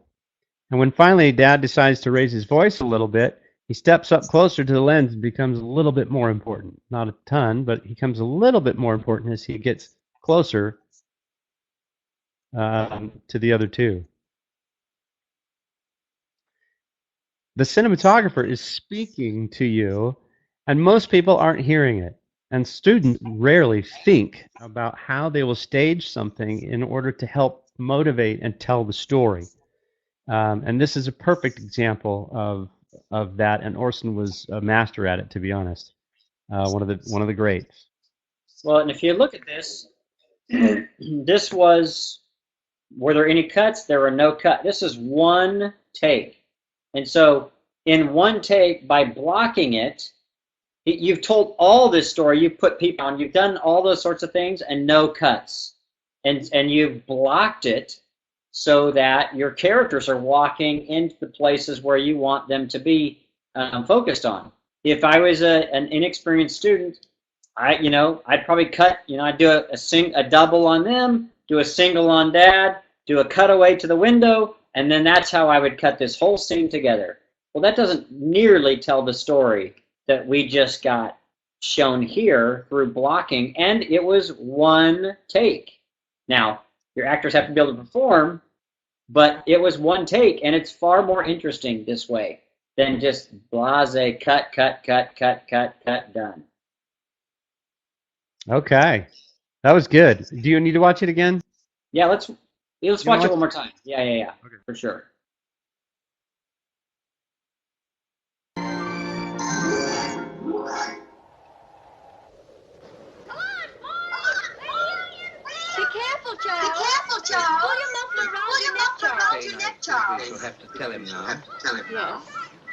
And when finally Dad decides to raise his voice a little bit, he steps up closer to the lens and becomes a little bit more important. Not a ton, but he becomes a little bit more important as he gets closer to the other two. The cinematographer is speaking to you, and most people aren't hearing it. And students rarely think about how they will stage something in order to help motivate and tell the story. And this is a perfect example of that, and Orson was a master at it, to be honest. One of the greats. Well, and if you look at this, this was, were there any cuts? There were no cuts. This is one take. And so in one take, by blocking it, you've told all this story, you've put people on, you've done all those sorts of things, and no cuts. And you've blocked it so that your characters are walking into the places where you want them to be focused on. If I was an inexperienced student, I'd probably cut, I'd do a double on them, do a single on Dad, do a cutaway to the window, and then that's how I would cut this whole scene together. Well, that doesn't nearly tell the story that we just got shown here through blocking, and it was one take. Now, your actors have to be able to perform, but it was one take, and it's far more interesting this way than just blase, cut, done. Okay. That was good. Do you need to watch it again? Yeah, let's watch it one more time. Yeah, okay. For sure. Be careful, Charles. Pull your muffler around your neck, Charles. You'll have to tell him now.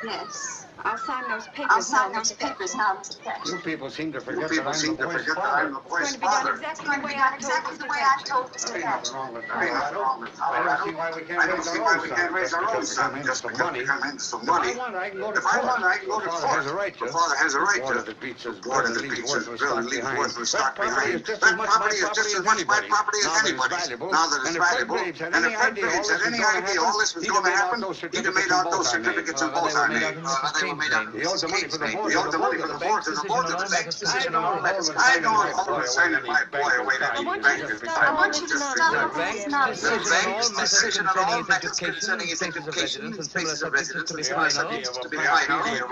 Yes. I'll sign those papers now, Mr. Patch. You people seem to forget People that seem to I'm the boy's forget that I'm the father. It's boy's going to father. be done It's going to be done exactly the way I told Mr. There ain't Patch. nothing wrong with There ain't nothing wrong with I don't see Colorado. why we can't I don't raise see our why own we can't raise our own son just because we come into some money. If I want, I can go to If I court. want, I can go to The court. father has a right to. The father has a right Board to. of the beach is The board of the leaves beach is worthless Bill stock leaves behind. worthless That stock property behind. is just That as much property my is just property as as much my anybody's. property as Now that it's anybody's. valuable, Now that it's and if Fred valuable, Graves had and if any Fred idea Graves all had this any was gonna idea happen, all this was he'd going have to made out happen, those he'd have made certificates in out both those our names. certificates in both our names. They were made out in He owed the money for the board. He owed the money for the board to the board of the bank's decision on all that. I don't hold the sign my boy away to any bank. I want you to stop all this nonsense. The bank's decision on all matters concerning his education, his places of residence, and similar subjects to be final, be it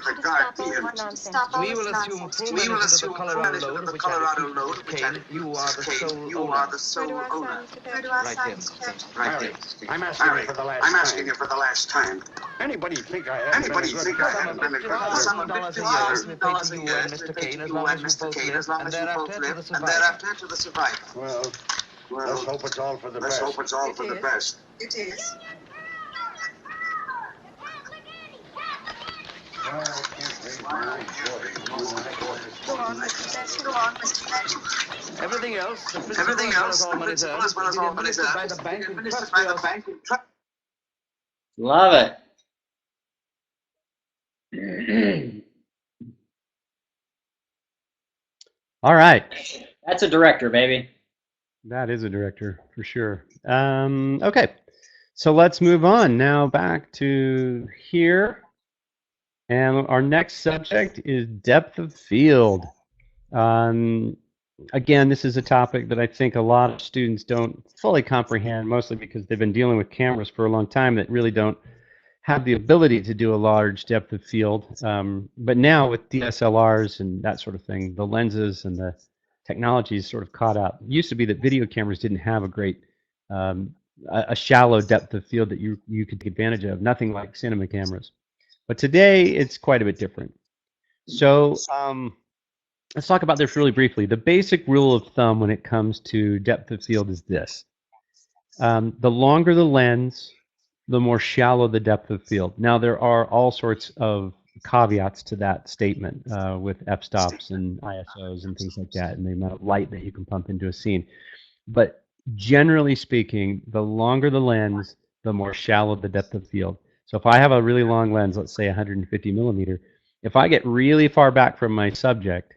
the guard, be it stop all this nonsense. We will assume full management of the Colorado load, which I You are the sole you owner. are the sole owner. Where do I sign, Mr. Patch? Mary, I'm asking you for the last I'm asking time. you for the last time. Anybody think I haven't Anybody been a think good I son haven't been a good father? son of $50,000 a year and Mr. Kane, as you long and as you Mr. both Kane, live, as long and as you both thereafter to live, the and survivor. thereafter to the survivor. Well, Well, let's hope it's all for the let's best. hope it's all for the is. best. It is. Go on, Mr. Patch. Go on, Mr. Patch. Everything else, the principal Everything as well else, as all the money principal earned, as well as will be all money administered by earned, the bank in administered trust by to the us. bank in trust. Love it. All right. That's a director, baby. That is a director for sure. Okay. So let's move on now back to here. And our next subject is depth of field. Again, this is a topic that I think a lot of students don't fully comprehend, mostly because they've been dealing with cameras for a long time that really don't have the ability to do a large depth of field. But now with DSLRs and that sort of thing, the lenses and the technology is sort of caught up. It used to be that video cameras didn't have a great, a shallow depth of field that you could take advantage of, nothing like cinema cameras. But today, it's quite a bit different. So let's talk about this really briefly. The basic rule of thumb when it comes to depth of field is this. The longer the lens, the more shallow the depth of field. Now, there are all sorts of caveats to that statement with f-stops and ISOs and things like that, and the amount of light that you can pump into a scene. But generally speaking, the longer the lens, the more shallow the depth of field. So if I have a really long lens, let's say 150 millimeter, if I get really far back from my subject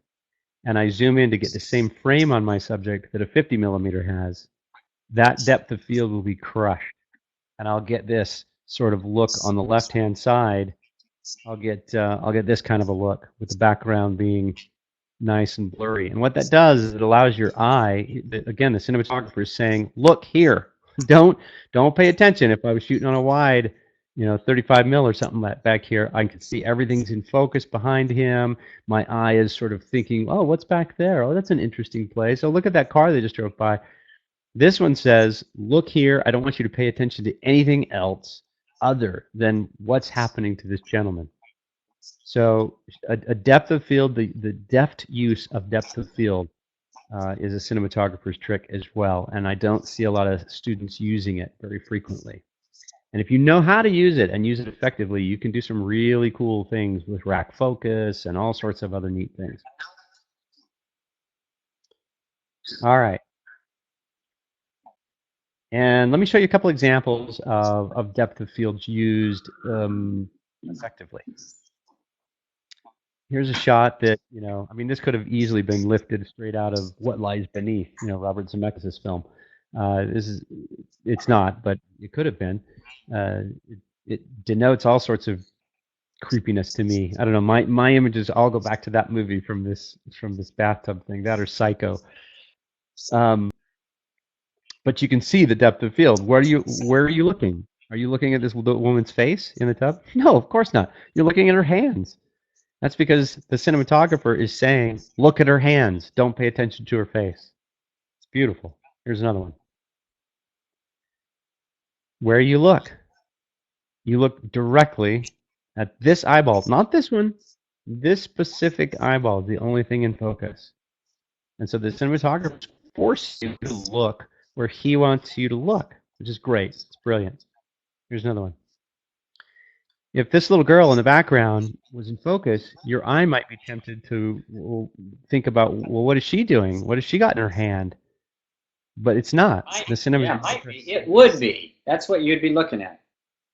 and I zoom in to get the same frame on my subject that a 50 millimeter has, that depth of field will be crushed. And I'll get this sort of look on the left-hand side. I'll get this kind of a look with the background being nice and blurry. And what that does is it allows your eye, again, the cinematographer is saying, look here. Don't pay attention. If I was shooting on a wide, 35 mil or something back here, I can see everything's in focus behind him. My eye is sort of thinking, oh, what's back there? Oh, that's an interesting place. Oh, look at that car they just drove by. This one says, look here. I don't want you to pay attention to anything else other than what's happening to this gentleman. So a depth of field, the deft use of depth of field is a cinematographer's trick as well. And I don't see a lot of students using it very frequently. And if you know how to use it and use it effectively, you can do some really cool things with rack focus and all sorts of other neat things. All right. And let me show you a couple examples of depth of fields used effectively. Here's a shot that, this could have easily been lifted straight out of What Lies Beneath, Robert Zemeckis' film. It's not, but it could have been. It denotes all sorts of creepiness to me. I don't know. My images all go back to that movie from this bathtub thing. That or Psycho. Um, but you can see the depth of field. Where are you looking? Are you looking at this woman's face in the tub? No, of course not. You're looking at her hands. That's because the cinematographer is saying, look at her hands. Don't pay attention to her face. It's beautiful. Here's another one. Where you look directly at this eyeball, not this one. This specific eyeball is the only thing in focus. And so the cinematographer forces you to look where he wants you to look, which is great. It's brilliant. Here's another one. If this little girl in the background was in focus, your eye might be tempted to think about, well, what is she doing? What has she got in her hand? But it's not. The cinematographer. Might be. It would be. That's what you'd be looking at.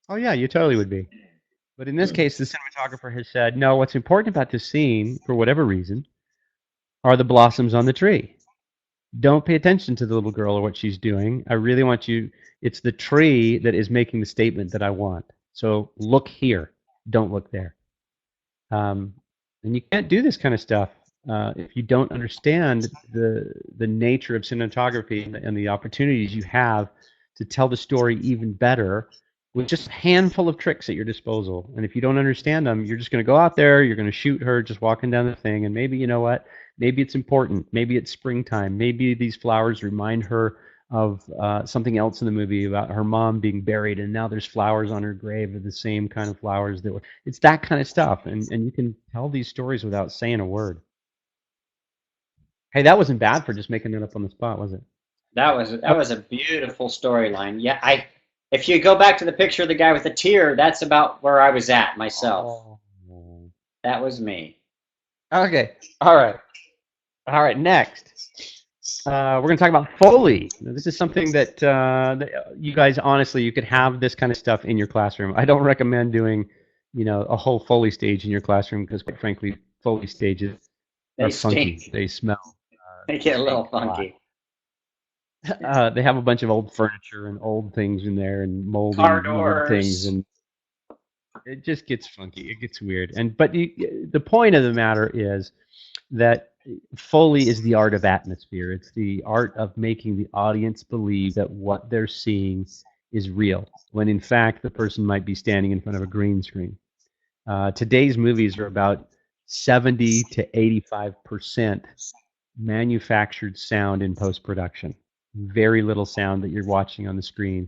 Oh, yeah, you totally would be. But in this case, the cinematographer has said, no, what's important about this scene, for whatever reason, are the blossoms on the tree. Don't pay attention to the little girl or what she's doing. I really want you, it's the tree that is making the statement that I want. So look here. Don't look there. And you can't do this kind of stuff if you don't understand the nature of cinematography and the opportunities you have to tell the story even better with just a handful of tricks at your disposal. And if you don't understand them, you're just going to go out there, you're going to shoot her just walking down the thing, and maybe, you know what, maybe it's important, maybe it's springtime, maybe these flowers remind her of something else in the movie about her mom being buried, and now there's flowers on her grave of the same kind of flowers that were. It's that kind of stuff, and you can tell these stories without saying a word. Hey, that wasn't bad for just making it up on the spot, was it? That was a beautiful storyline. Yeah, if you go back to the picture of the guy with the tear, that's about where I was at myself. Oh. That was me. Okay. All right. Next, we're going to talk about Foley. Now, this is something that you guys, honestly, you could have this kind of stuff in your classroom. I don't recommend doing, a whole Foley stage in your classroom because, quite frankly, Foley stages are funky. Stink. They smell. They get a little funky. They have a bunch of old furniture and old things in there and moldy things, and it just gets funky. It gets weird. But the point of the matter is that Foley is the art of atmosphere. It's the art of making the audience believe that what they're seeing is real, when in fact the person might be standing in front of a green screen. Today's movies are about 70 to 85% manufactured sound in post-production. Very little sound that you're watching on the screen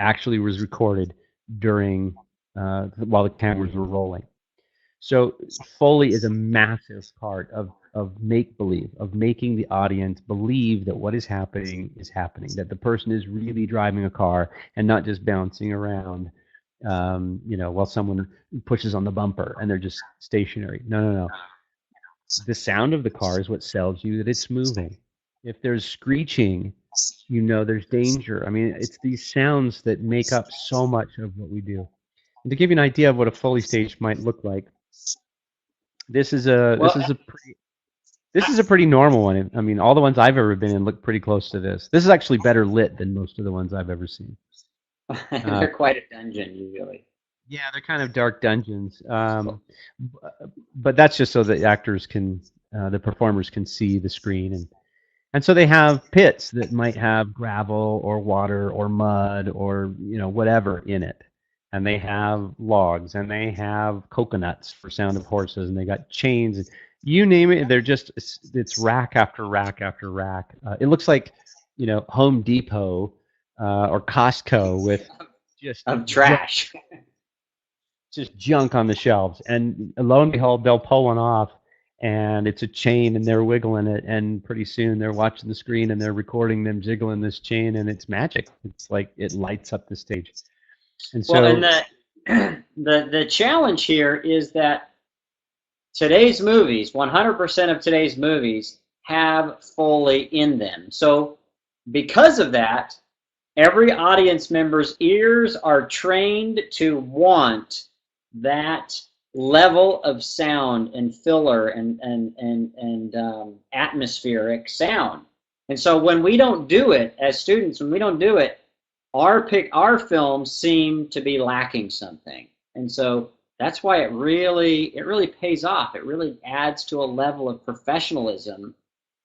actually was recorded during while the cameras were rolling. So Foley is a massive part of make-believe, of making the audience believe that what is happening, that the person is really driving a car and not just bouncing around, while someone pushes on the bumper and they're just stationary. No. The sound of the car is what tells you that it's moving. If there's screeching, there's danger. I mean, it's these sounds that make up so much of what we do. And to give you an idea of what a Foley stage might look like, this is a pretty normal one. I mean, all the ones I've ever been in look pretty close to this. This is actually better lit than most of the ones I've ever seen. They're quite a dungeon usually. Yeah, they're kind of dark dungeons. But that's just so the actors can, the performers can see the screen. And so they have pits that might have gravel or water or mud or, whatever in it. And they have logs and they have coconuts for sound of horses and they got chains. And you name it, it's rack after rack after rack. It looks like, Home Depot or Costco with just trash. Just junk on the shelves, and lo and behold, they'll pull one off, and it's a chain, and they're wiggling it, and pretty soon they're watching the screen, and they're recording them jiggling this chain, and it's magic. It's like it lights up the stage. And so, the challenge here is that today's movies, 100% of today's movies, have Foley in them. So, because of that, every audience member's ears are trained to want that level of sound and filler and atmospheric sound. And so when we don't do it as students, our films seem to be lacking something. And so that's why it really pays off. It really adds to a level of professionalism,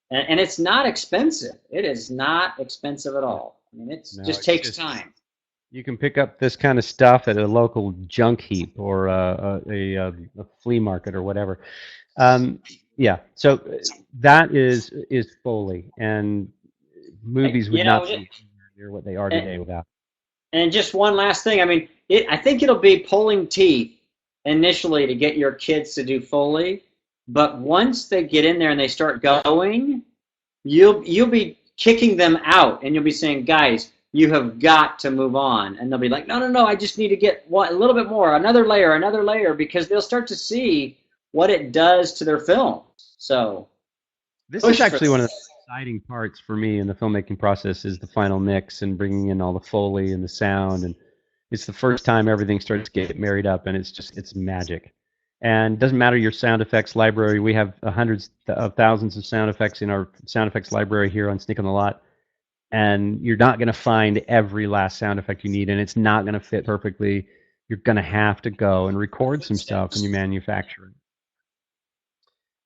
and it's not expensive. It is not expensive at all. I mean, it just takes time. You can pick up this kind of stuff at a local junk heap or a flea market or whatever. Yeah, so that is Foley, and movies would not be near what they are today without. And just one last thing. I mean, I think it'll be pulling teeth initially to get your kids to do Foley, but once they get in there and they start going, you'll be kicking them out, and you'll be saying, guys, you have got to move on. And they'll be like, no, I just need to get a little bit more, another layer, because they'll start to see what it does to their film. So this is actually one of the exciting parts for me in the filmmaking process, is the final mix and bringing in all the Foley and the sound. And it's the first time everything starts to get married up, and it's magic. And it doesn't matter your sound effects library. We have hundreds of thousands of sound effects in our sound effects library here on Sneak on the Lot. And you're not going to find every last sound effect you need, and it's not going to fit perfectly. You're going to have to go and record some stuff when you manufacture it.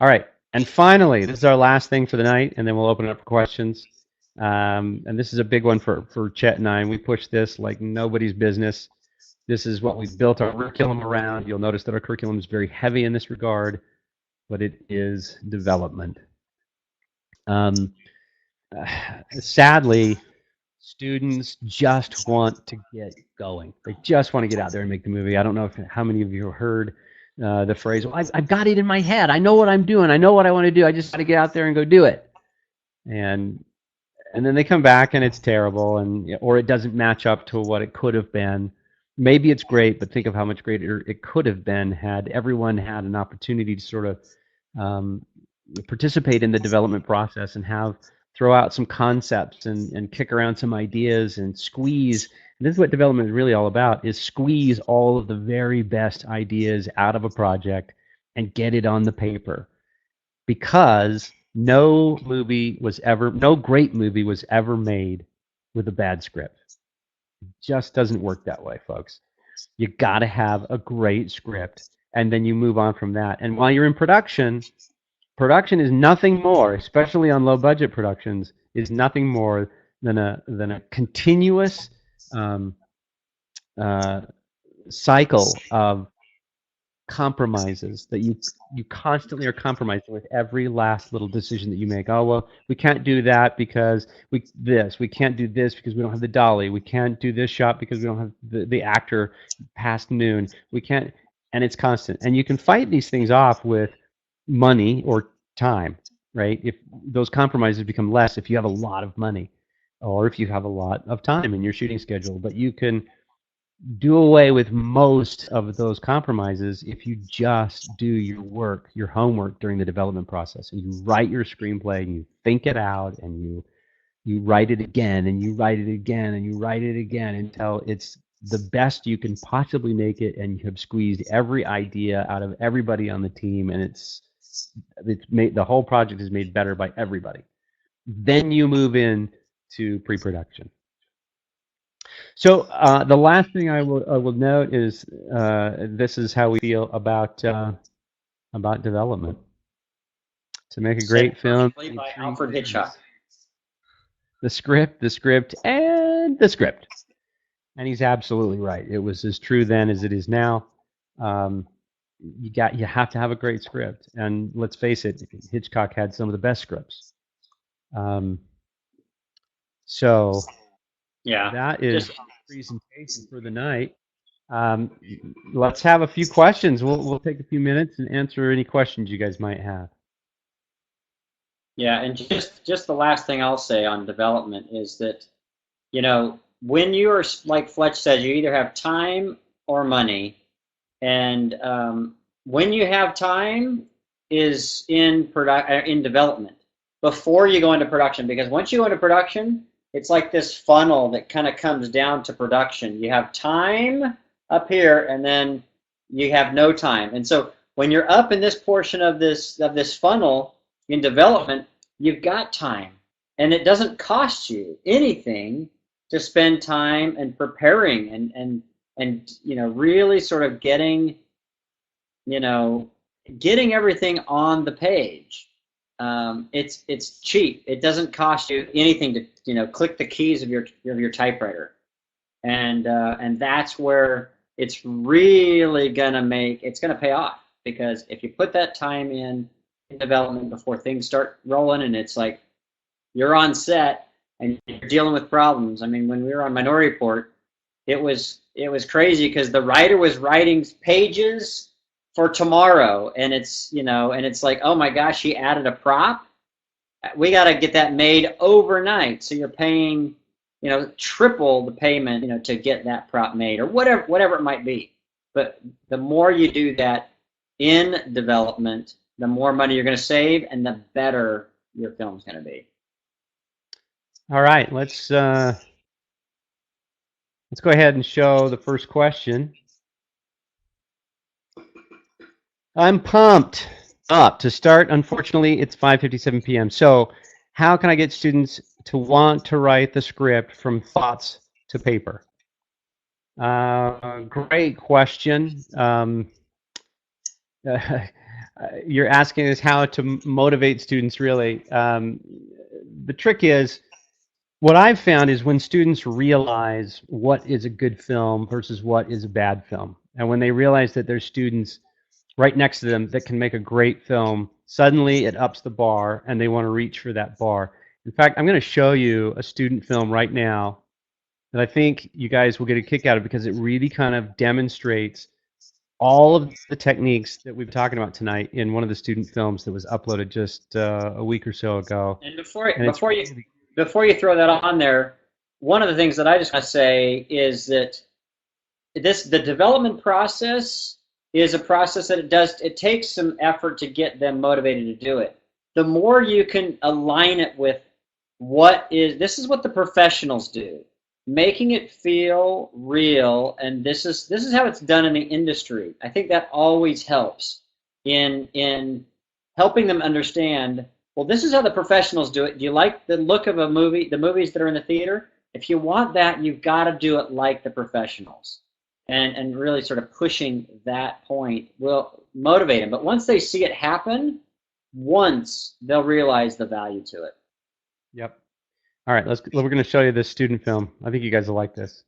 All right, and finally, this is our last thing for the night, and then we'll open it up for questions. And this is a big one for Chet and I, and we push this like nobody's business. This is what we've built our curriculum around. You'll notice that our curriculum is very heavy in this regard, but it is development. Sadly, students just want to get going. They just want to get out there and make the movie. I don't know how many of you have heard the phrase, well, I've got it in my head. I know what I'm doing. I know what I want to do. I just got to get out there and go do it. And then they come back and it's terrible, or it doesn't match up to what it could have been. Maybe it's great, but think of how much greater it could have been had everyone had an opportunity to sort of participate in the development process and throw out some concepts and kick around some ideas and squeeze. And this is what development is really all about, is squeeze all of the very best ideas out of a project and get it on the paper. Because no great movie was ever made with a bad script. It just doesn't work that way, folks. You got to have a great script, and then you move on from that. And while you're in production is nothing more, especially on low-budget productions, is nothing more than a continuous cycle of compromises that you constantly are compromising with every last little decision that you make. Oh, well, we can't do that because we can't do this because we don't have the dolly. We can't do this shot because we don't have the actor past noon. We can't, and it's constant. And you can fight these things off with money or time, right? If those compromises become less if you have a lot of money or if you have a lot of time in your shooting schedule, but you can do away with most of those compromises if you just do your work, your homework during the development process, and you write your screenplay and you think it out and you write it again and you write it again and you write it again until it's the best you can possibly make it, and you have squeezed every idea out of everybody on the team, and it's made, the whole project is made better by everybody. Then you move in to pre-production. So the last thing I will note is this is how we feel about development. To make a great film, played by Alfred Hitchcock. The script, and the script. And he's absolutely right. It was as true then as it is now. You have to have a great script, and let's face it, Hitchcock had some of the best scripts. So yeah, that is the presentation for the night. Let's have a few questions. We'll take a few minutes and answer any questions you guys might have. Yeah, and just the last thing I'll say on development is that, you know, when you are, like Fletch said, you either have time or money, and when you have time is in development before you go into production, because once you go into production, it's like this funnel that kind of comes down to production. You have time up here, and then you have no time. And so when you're up in this portion of this funnel in development, you've got time, and it doesn't cost you anything to spend time and preparing and you know, really sort of getting you know, getting everything on the page. It's cheap. It doesn't cost you anything to, you know, click the keys of your typewriter, and that's where it's really gonna pay off, because if you put that time in development before things start rolling, and it's like you're on set and you're dealing with problems. I mean, when we were on Minority Report, it was crazy because the writer was writing pages for tomorrow, and it's, you know, and it's like, oh my gosh, she added a prop. We got to get that made overnight. So you're paying, you know, triple the payment, you know, to get that prop made, or whatever it might be. But the more you do that in development, the more money you're going to save, and the better your film's going to be. All right, let's go ahead and show the first question. I'm pumped up to start. Unfortunately, it's 5:57 p.m. So how can I get students to want to write the script from thoughts to paper? Great question. You're asking us how to motivate students, really. The trick is, what I've found is when students realize what is a good film versus what is a bad film, and when they realize that there's students right next to them that can make a great film, suddenly it ups the bar and they want to reach for that bar. In fact, I'm going to show you a student film right now that I think you guys will get a kick out of, because it really kind of demonstrates all of the techniques that we've been talking about tonight in one of the student films that was uploaded just a week or so ago. And before you throw that on there, one of the things that I just want to say is that the development process is a process that it takes some effort to get them motivated to do it. The more you can align it with this is what the professionals do, making it feel real, and this is how it's done in the industry. I think that always helps in helping them understand, well, this is how the professionals do it. Do you like the look of a movie, the movies that are in the theater? If you want that, you've got to do it like the professionals. And really sort of pushing that point will motivate them. But once they see it happen, they'll realize the value to it. Yep. All right, we're going to show you this student film. I think you guys will like this.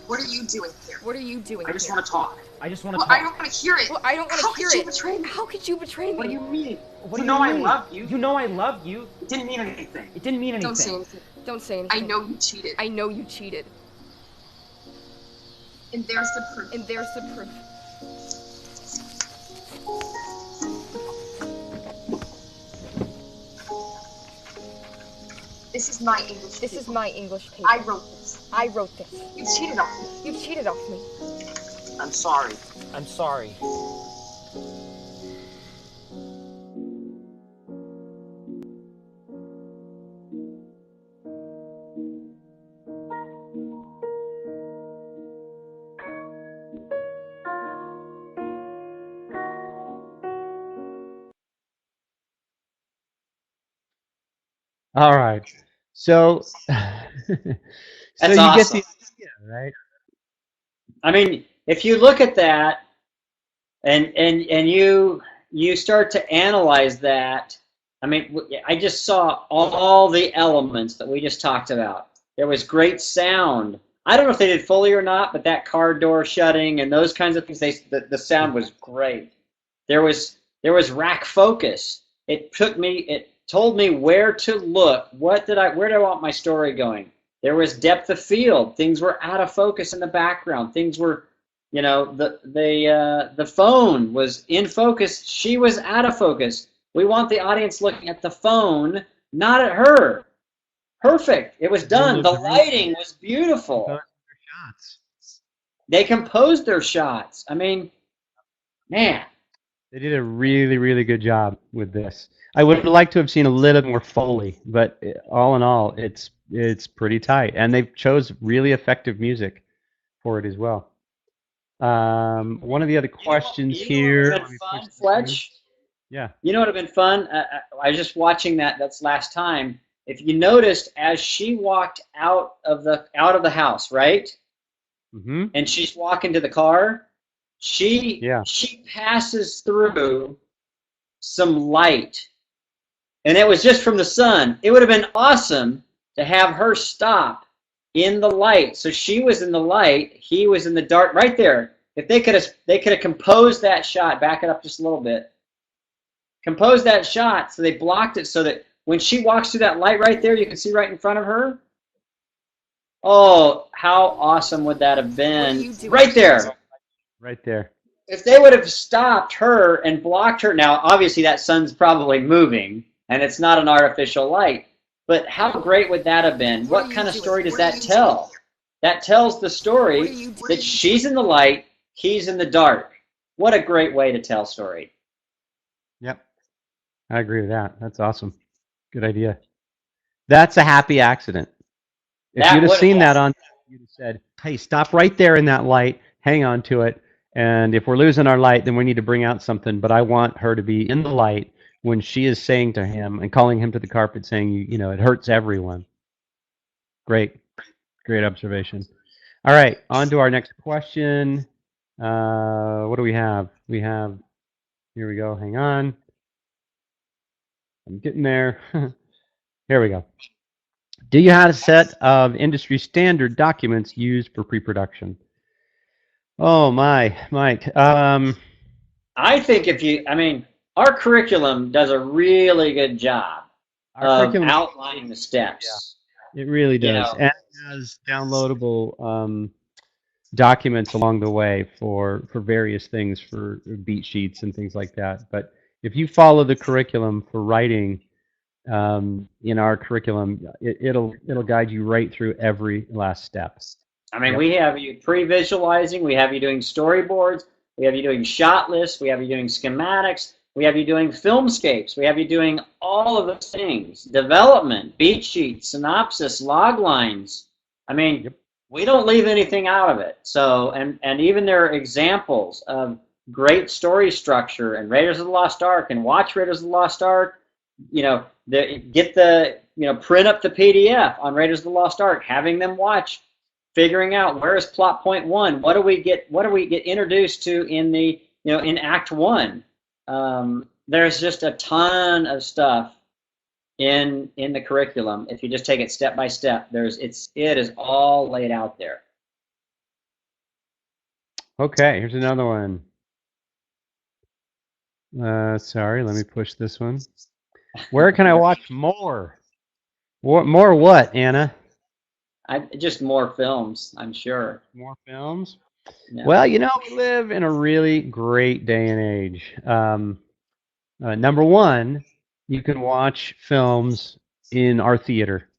What are you doing here? What are you doing here? I just want to talk. I just want to talk. I don't want to hear it. Well, I don't want to hear it. How could you betray me? How could you betray me? What do you mean? What do you mean? I love you. You know I love you. It didn't mean anything. It didn't mean anything. Don't say anything. Don't say anything. I know you cheated. I know you cheated. And there's the proof. And there's the proof. This is my English paper. This is my English paper. I wrote this. I wrote this. You cheated off me. You cheated off me. I'm sorry. I'm sorry. All right. So, That's you awesome. get the idea, right? I mean, if you look at that and you start to analyze that, I mean, I just saw all the elements that we just talked about. There was great sound. I don't know if they did Foley or not, but that car door shutting and those kinds of things, the sound was great. There was rack focus. It told me where to look. Where do I want my story going? There was depth of field. Things were out of focus in the background. Things were, the phone was in focus. She was out of focus. We want the audience looking at the phone, not at her. Perfect. It was done. The lighting was beautiful. They composed their shots. I mean, man. They did a really, really good job with this. I would have liked to have seen a little more Foley, but all in all, it's pretty tight. And they chose really effective music for it as well. One of the other questions here. Would have been fun, Fletch? Yeah. You know what would have been fun? I was just watching that's last time. If you noticed, as she walked out of the house, right? Mm-hmm. And she's walking to the car, she passes through some light. And it was just from the sun. It would have been awesome to have her stop in the light. So she was in the light, he was in the dark, right there. If they could have composed that shot, back it up just a little bit. Compose that shot so they blocked it so that when she walks through that light right there, you can see right in front of her. Oh, how awesome would that have been? Right there. Right there. If they would have stopped her and blocked her, now obviously that sun's probably moving and it's not an artificial light, but how great would that have been? What kind of story does that tell? That tells the story that she's in the light, he's in the dark. What a great way to tell story. Yep. I agree with that. That's awesome. Good idea. That's a happy accident. If you'd have seen that on, you'd have said, hey, stop right there in that light, hang on to it, and if we're losing our light, then we need to bring out something, but I want her to be in the light when she is saying to him and calling him to the carpet saying, it hurts everyone. Great observation. All right, on to our next question. What do we have? Here we go, hang on. I'm getting there. Here we go. Do you have a set of industry standard documents used for pre-production? Oh my, Mike. I think our curriculum does a really good job of outlining the steps. Yeah, it really does. And it has downloadable documents along the way for various things, for beat sheets and things like that. But if you follow the curriculum for writing, in our curriculum, it'll guide you right through every last step. We have you pre-visualizing, we have you doing storyboards, we have you doing shot lists, we have you doing schematics, we have you doing filmscapes, we have you doing all of those things. Development, beat sheets, synopsis, log lines. We don't leave anything out of it. So, and even there are examples of great story structure and Raiders of the Lost Ark, and watch Raiders of the Lost Ark. Print up the PDF on Raiders of the Lost Ark, having them watch, figuring out where is plot point 1, what do we get introduced to in in Act 1. There's just a ton of stuff in the curriculum. If you just take it step by step, it is all laid out there. Okay, here's another one. Sorry, let me push this one. Where can I watch more? More what, Anna? Just more films, I'm sure. More films? Yeah. Well, we live in a really great day and age. Number one, you can watch films in our theater.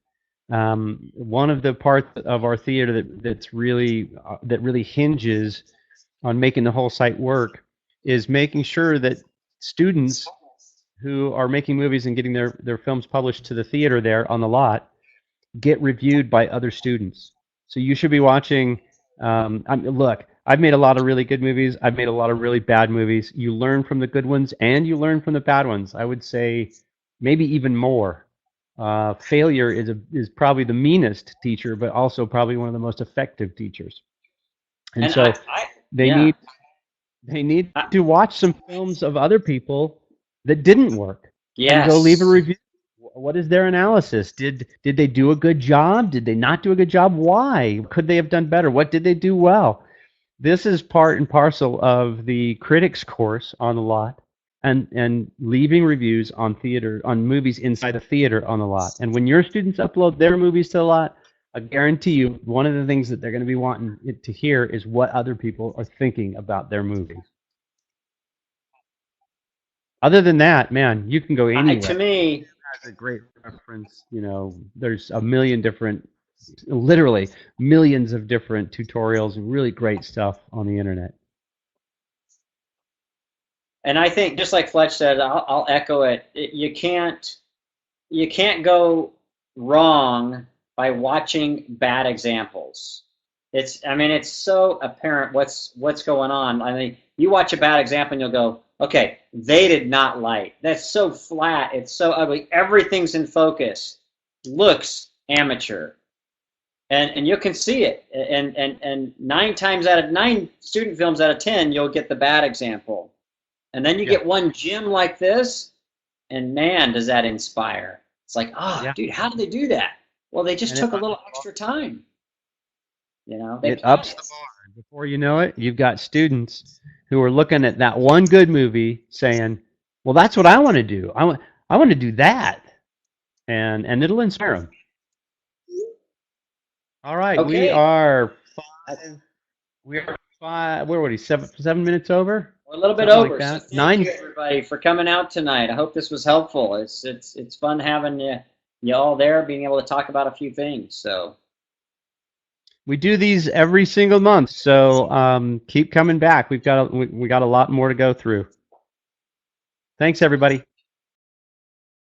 One of the parts of our theater that really hinges on making the whole site work is making sure that students who are making movies and getting their films published to the theater there on the lot get reviewed by other students. So you should be watching. Look, I've made a lot of really good movies. I've made a lot of really bad movies. You learn from the good ones and you learn from the bad ones. I would say maybe even more. Failure is probably the meanest teacher, but also probably one of the most effective teachers. And so they need to watch some films of other people that didn't work. Yes. And go leave a review What is their analysis? Did they do a good job? Did they not do a good job? Why? Could they have done better? What did they do well? This is part and parcel of the critics course on the lot, and leaving reviews on movies inside the theater on the lot. And when your students upload their movies to the lot, I guarantee you one of the things that they're going to be wanting to hear is what other people are thinking about their movie. Other than that, man, you can go anywhere. To me, that's a great reference. You know, there's a million different, literally millions of different tutorials and really great stuff on the internet. And I think, just like Fletch said, I'll echo it. You can't go wrong by watching bad examples. I mean, it's so apparent what's going on. I mean, you watch a bad example and you'll go, okay, they did not light. That's so flat. It's so ugly. Everything's in focus. Looks amateur. And you can see it. And 9 student films out of 10, you'll get the bad example. And then you get one gym like this, and man, does that inspire. It's like, dude, how did they do that? Well, they just took a little extra time. You know, it ups the bar. Before you know it, you've got students who are looking at that one good movie saying, well, that's what I want to do. I want to do that. And it'll inspire them. All right, okay. We are 7 minutes over? We're a little bit over. Like so thank you, everybody, for coming out tonight. I hope this was helpful. It's fun having you all there, being able to talk about a few things. So we do these every single month, so keep coming back. We got a lot more to go through. Thanks, everybody.